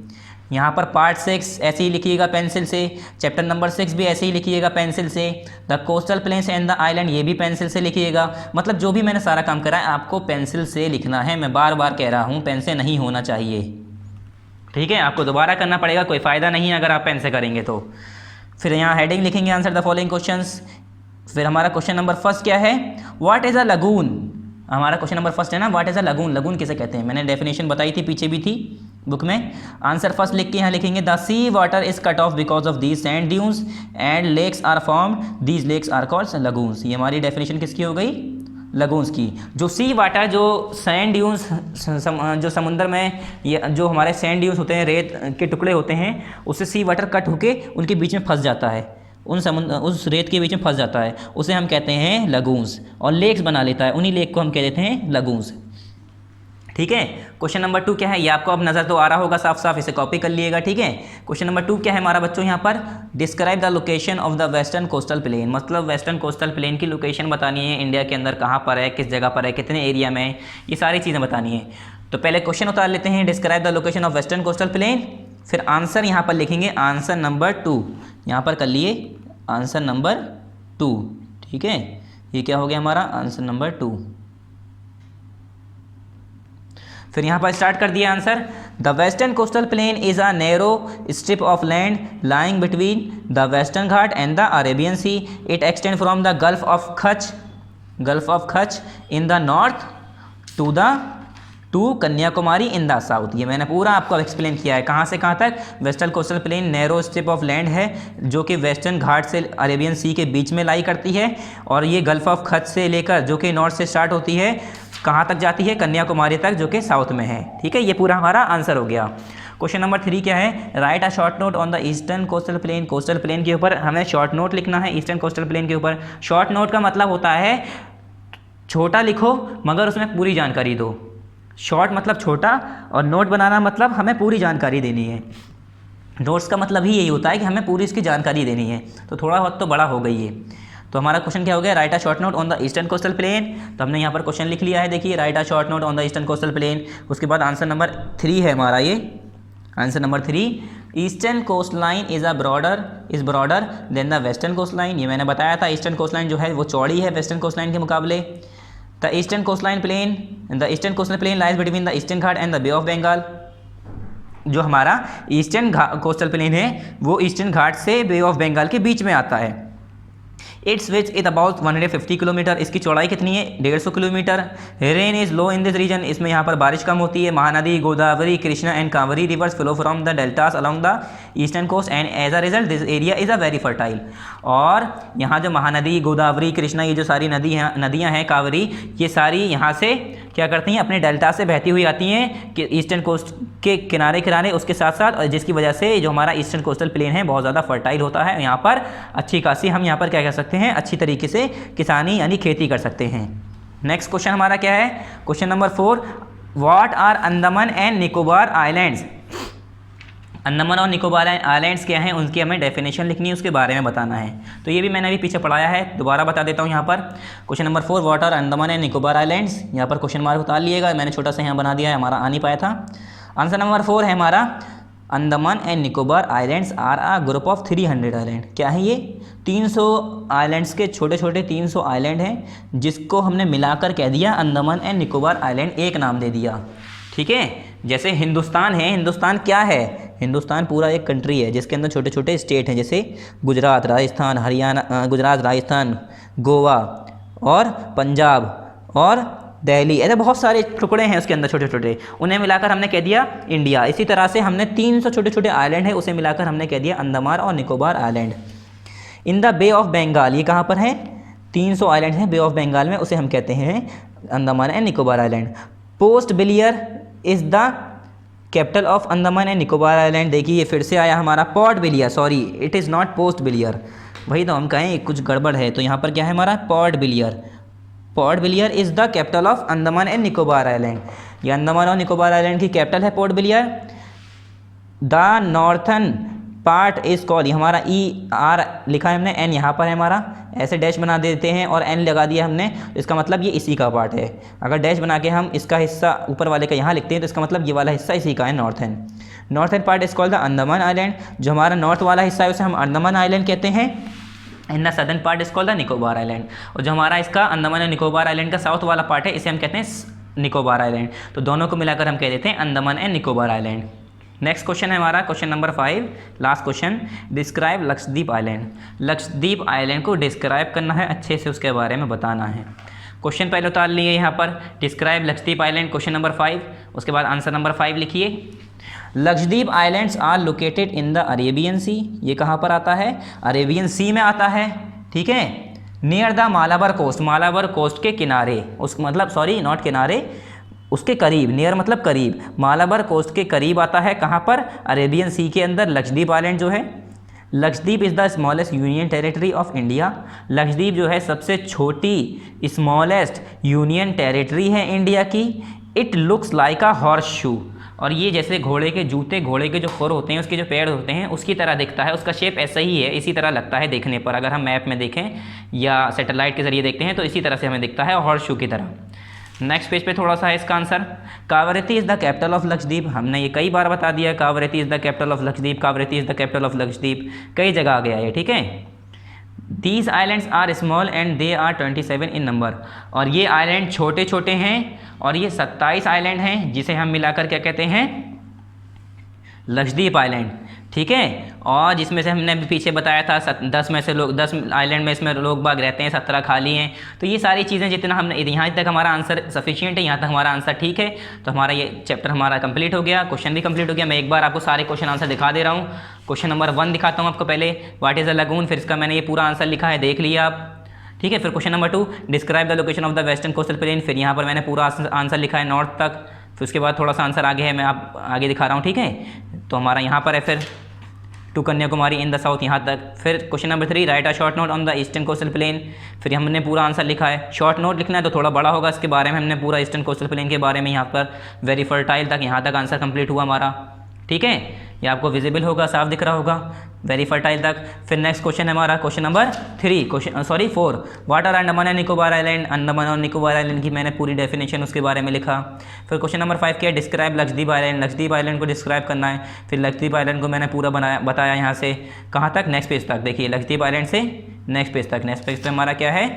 यहाँ पर पार्ट 6 ऐसे ही लिखिएगा पेंसिल से, चैप्टर नंबर 6 भी ऐसे ही लिखिएगा पेंसिल से, the coastal plains and the island ये भी पेंसिल से लिखिएगा। मतलब जो भी मैंने सारा काम करा है आपको पेंसिल से लिखना है, मैं बार बार कह रहा हूँ, पेन से नहीं होना चाहिए, ठीक है। आपको दोबारा करना पड़ेगा, कोई फ़ायदा नहीं है अगर आप पेन से करेंगे तो। फिर यहाँ हेडिंग लिखेंगे आंसर द फॉलोइंग क्वेश्चंस। फिर हमारा क्वेश्चन नंबर फर्स्ट क्या है, व्हाट इज़ अ लगून। हमारा क्वेश्चन नंबर फर्स्ट है ना, what is a lagoon, lagoon किसे कहते हैं, मैंने डेफिनेशन बताई थी, पीछे भी थी बुक में। आंसर फर्स्ट लिख के यहाँ लिखेंगे, the sea water is cut off because of these sand dunes and lakes are formed, these lakes are called lagoons. ये हमारी डेफिनेशन किसकी हो गई, लगून्स की। जो सी वाटर, जो सैंड ड्यून्स, जो समुद्र में ये जो हमारे सैंड ड्यून्स होते हैं, रेत के टुकड़े होते हैं, उससे सी वाटर कट होके उनके बीच में फंस जाता है, उस रेत के बीच में फंस जाता है, उसे हम कहते हैं लगून्स, और लेक्स बना लेता है, उन्हीं लेक को हम कह देते हैं लगून्स, ठीक है। क्वेश्चन नंबर 2 क्या है, ये आपको अब नज़र तो आ रहा होगा साफ साफ, इसे कॉपी कर लिएगा, ठीक है। क्वेश्चन नंबर 2 क्या है हमारा बच्चों, यहाँ पर describe the location of the western coastal plane, मतलब वेस्टर्न कोस्टल प्लेन की लोकेशन बतानी है, इंडिया के अंदर कहाँ पर है, किस जगह पर है, कितने एरिया में, ये सारी चीज़ें बतानी है। तो पहले क्वेश्चन उतार लेते हैं, describe the location of western coastal plain, फिर आंसर यहाँ पर लिखेंगे, आंसर नंबर 2 यहाँ पर कर लिए, आंसर नंबर 2, ठीक है। ये क्या हो गया हमारा, आंसर नंबर 2। फिर यहाँ पर स्टार्ट कर दिया answer, the western coastal plain is a narrow strip of land lying between the western Ghat and the Arabian Sea, it extend from the gulf of Kutch in the north to Kanyakumari in the south. ये मैंने पूरा आपको explain किया है, कहाँ से कहाँ तक। Western coastal plane narrow strip of land है जो कि वेस्टर्न घाट से अरेबियन सी के बीच में लाई करती है, और ये गल्फ ऑफ कच्छ से लेकर जो कि नॉर्थ से स्टार्ट होती है, कहाँ तक जाती है, कन्याकुमारी तक, जो कि साउथ में है, ठीक है। ये पूरा हमारा आंसर हो गया। क्वेश्चन नंबर 3 क्या है, right a short note on the eastern coastal plane, coastal plain के ऊपर हमें शॉर्ट नोट लिखना है, ईस्टर्न कोस्टल प्लेन के ऊपर। शॉर्ट नोट का मतलब होता है छोटा लिखो मगर उसमें पूरी जानकारी दो। शॉर्ट मतलब छोटा, और नोट बनाना मतलब हमें पूरी जानकारी देनी है। नोट्स का मतलब ही यही होता है कि हमें पूरी इसकी जानकारी देनी है, तो थोड़ा बहुत तो बड़ा हो गई है। तो हमारा क्वेश्चन क्या हो गया, write a short note on the eastern coastal plain. तो हमने यहाँ पर क्वेश्चन लिख लिया है, देखिए, write a short note on the eastern coastal plain. उसके बाद आंसर नंबर 3 है हमारा, ये answer number 3, eastern coast line is broader than the western coast line. ये मैंने बताया था, ईस्टर्न कोस्ट लाइन जो है वो चौड़ी है वेस्टर्न कोस्ट लाइन के मुकाबले। The eastern coastal plain lies between the eastern Ghat and the bay of Bengal. जो हमारा ईस्टर्न कोस्टल प्लेन है वो ईस्टर्न घाट से बे ऑफ बंगाल के बीच में आता है। It's which is about 150 kilometre. इसकी चौड़ाई कितनी है? 150 kilometre. Rain is low in this region. इसमें यहाँ पर बारिश कम होती है। Mahanadi, Godavari, Krishna and Kaveri rivers flow from the deltas along the eastern coast and as a result this area is a very fertile. और यहाँ जो महानदी, गोदावरी, कृष्णा, ये जो सारी नदियाँ हैं, कांवरी, ये सारी यहाँ से क्या करती हैं? अपने डेल्टा से बहती हुई आती हैं कि ईस्टर्न कोस्ट के किनारे किनारे उसके साथ साथ, और जिसकी वजह से जो हमारा ईस्टर्न कोस्टल प्लेन है बहुत ज़्यादा फर्टाइल होता है। यहाँ पर अच्छी खासी हम यहाँ पर क्या कर सकते हैं? अच्छी तरीके से किसानी यानी खेती कर सकते हैं। नेक्स्ट क्वेश्चन हमारा क्या है? Question number 4, what are Andaman and Nicobar islands. Andaman और निकोबार आइलैंड्स क्या हैं, उनकी हमें डेफिनेशन लिखनी है, उसके बारे में बताना है। तो ये भी मैंने अभी पीछे पढ़ाया है, दोबारा बता देता हूँ यहाँ पर। Question number 4, what are Andaman and Nicobar islands. यहाँ पर क्वेश्चन मार्क उतार लिएगा, मैंने छोटा सा यहाँ बना दिया है, हमारा आ नहीं पाया था। आंसर नंबर 4 है हमारा, Andaman and Nicobar islands are a group of 300 island. क्या है ये? 300 आइलैंड्स के छोटे छोटे 300 आइलैंड हैं, जिसको हमने मिलाकर कह दिया अंडमान एंड निकोबार आइलैंड, एक नाम दे दिया। ठीक है, जैसे हिंदुस्तान है, हिंदुस्तान क्या है? हिंदुस्तान पूरा एक कंट्री है जिसके अंदर छोटे छोटे स्टेट हैं, जैसे गुजरात, राजस्थान, हरियाणा, गुजरात, राजस्थान, गोवा और पंजाब और दिल्ली, ऐसे बहुत सारे टुकड़े हैं उसके अंदर छोटे छोटे, उन्हें मिलाकर हमने कह दिया इंडिया। इसी तरह से हमने 300 छोटे छोटे आइलैंड है, उसे मिलाकर हमने कह दिया अंडमान और Nicobar island. In the bay of Bengal, ये कहाँ पर है? 300 आइलैंड हैं बे ऑफ बंगाल में, उसे हम कहते हैं Andaman and Nicobar island. Post Blair is the capital of Andaman and Nicobar island. देखिए ये फिर से आया हमारा Port Blair, sorry it is not post Blair, वही तो हम कहें कुछ गड़बड़ है, तो यहाँ पर क्या है हमारा? Port Blair. Port Blair is the capital of Andaman and Nicobar island. ये अंडमान और निकोबार आइलैंड की कैपिटल है Port Blair. The northern part is called, हमारा ER लिखा है हमने, N यहाँ पर है हमारा, ऐसे डैश बना देते हैं और N लगा दिया हमने, तो इसका मतलब ये इसी का पार्ट है। अगर डैश बना के हम इसका हिस्सा ऊपर वाले का यहाँ लिखते हैं तो इसका मतलब ये वाला हिस्सा इसी का है, northern part is called the Andaman island. जो हमारा नॉर्थ वाला हिस्सा है उसे हम अंडमान आइलैंड कहते हैं। And the southern part is called the Nicobar island. और जो हमारा इसका अंडमान एंड निकोबार आइलैंड का साउथ वाला पार्ट है इसे हम कहते हैं निकोबार आइलैंड। तो दोनों को मिलाकर हम कह देते हैं Andaman and Nicobar island. Next question है हमारा question number 5, last question, describe Lakshadweep island. Lakshadweep island को डिस्क्राइब करना है, अच्छे से उसके बारे में बताना है। क्वेश्चन पहले उतार लिए यहाँ पर, describe Lakshadweep island, question number 5, उसके बाद आंसर नंबर 5 लिखिए। Lakshadweep islands are located in the Arabian sea. ये कहाँ पर आता है? अरेबियन सी में आता है। ठीक है, near the Malabar coast, Malabar coast के किनारे, उस मतलब सॉरी नॉट किनारे, उसके करीब, नियर मतलब करीब, मालाबार कोस्ट के करीब आता है। कहाँ पर? अरेबियन सी के अंदर लक्षद्वीप आइलैंड जो है। Lakshadweep is the smallest union territory of India. Lakshadweep जो है सबसे छोटी स्मॉलेस्ट यूनियन टेरिटरी है इंडिया की। It looks like a horse shoe, और ये जैसे घोड़े के जूते, घोड़े के जो खुर होते हैं, उसके जो पैर होते हैं, उसकी तरह दिखता है। उसका शेप ऐसा ही है, इसी तरह लगता है देखने पर। अगर हम मैप में देखें या सैटेलाइट के जरिए देखते हैं तो इसी तरह से हमें दिखता है, हॉर्स शू की तरह। नेक्स्ट पेज पे थोड़ा सा है इसका answer. Kavaratti is the capital of Lakshadweep. हमने ये कई बार बता दिया, Kavaratti is the capital of Lakshadweep, Kavaratti is the capital of Lakshadweep, कई जगह आ गया है। ठीक है, these islands are small and they are 27 in number. और ये आइलैंड छोटे छोटे हैं और ये 27 आइलैंड हैं, जिसे हम मिलाकर क्या कहते हैं? लक्षद्वीप आइलैंड। ठीक है, और जिसमें से हमने पीछे बताया था 10 में से लोग 10 आइलैंड में इसमें लोग बाग रहते हैं, 17 खाली हैं। तो ये सारी चीज़ें जितना हमने यहाँ तक हमारा आंसर सफिशिएंट है, यहाँ तक हमारा आंसर ठीक है। तो हमारा ये चैप्टर हमारा कंप्लीट हो गया, क्वेश्चन भी कंप्लीट हो गया। मैं एक बार आपको सारे क्वेश्चन आंसर दिखा दे रहा हूँ। क्वेश्चन नंबर 1 दिखाता हूँ आपको पहले, व्हाट इज़ अ लगून, फिर इसका मैंने ये पूरा आंसर लिखा है, देख लिया आप। ठीक है, फिर question number 2, describe the location of the western coastal plain. फिर यहाँ पर मैंने पूरा आंसर लिखा है नॉर्थ तक। फिर उसके बाद थोड़ा सा आंसर आगे है, मैं आप आगे दिखा रहा हूँ। ठीक है, तो हमारा यहाँ पर है फिर to Kanyakumari in the south, यहाँ तक। फिर question number 3, write a short note on the eastern coastal plain. फिर हमने पूरा आंसर लिखा है। शॉर्ट नोट लिखना है तो थोड़ा बड़ा होगा, इसके बारे में हमने पूरा ईस्टर्न कोस्टल प्लेन के बारे में यहाँ पर वेरी फर्टाइल तक, यहाँ तक आंसर कंप्लीट हुआ हमारा। ठीक है, ये आपको विजिबल होगा, साफ दिख रहा होगा। वेरी फर्टाइल तक। फिर नेक्स्ट क्वेश्चन है हमारा question number 4, what are Andaman and Nicobar island. Andaman और निकोबार आइलैंड की मैंने पूरी डेफिनेशन उसके बारे में लिखा। फिर क्वेश्चन नंबर 5 क्या है, describe Lakshadweep island. Lakshadweep island को डिस्क्राइब करना है। फिर लक्षद्वीप आइलैंड को मैंने पूरा बताया यहाँ से कहाँ तक, नेक्स्ट पेज तक। देखिए लक्षद्वीप आइलैंड से नेक्स्ट पेज तक। नेक्स्ट पेज पे हमारा क्या है,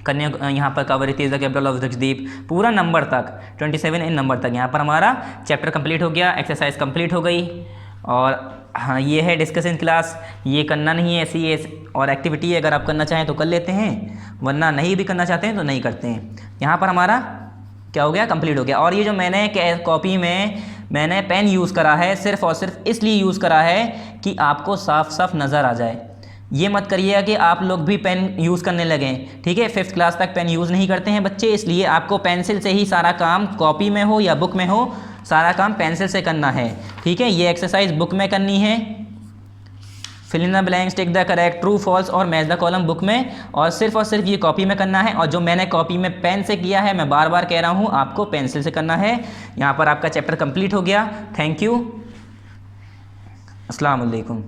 कन्या यहाँ पर Kaveri is the capital of Lakshadweep, पूरा नंबर तक 27 इन नंबर तक यहाँ पर हमारा चैप्टर कंप्लीट हो गया, एक्सरसाइज कंप्लीट हो गई। और हाँ ये है डिस्कशन क्लास, ये करना नहीं है ऐसी और एक्टिविटी है, अगर आप करना चाहें तो कर लेते हैं, वरना नहीं भी करना चाहते हैं तो नहीं करते हैं। यहाँ पर हमारा क्या हो गया, कंप्लीट हो गया। और ये जो मैंने कॉपी में मैंने पेन यूज़ करा है सिर्फ और सिर्फ इसलिए यूज़ करा है कि आपको साफ साफ नज़र आ जाए। ये मत करिएगा कि आप लोग भी पेन यूज़ करने लगें, ठीक है। 5th क्लास तक पेन यूज़ नहीं करते हैं बच्चे, इसलिए आपको पेंसिल से ही सारा काम, कॉपी में हो या बुक में हो, सारा काम पेंसिल से करना है, ठीक है। ये एक्सरसाइज बुक में करनी है, fill in the blanks, tick the correct, true false और मैच द कॉलम बुक में, और सिर्फ ये कॉपी में करना है। और जो मैंने कॉपी में पेन से किया है, मैं बार बार कह रहा हूँ, आपको पेंसिल से करना है। यहाँ पर आपका चैप्टर कंप्लीट हो गया। थैंक यू, अस्सलाम वालेकुम।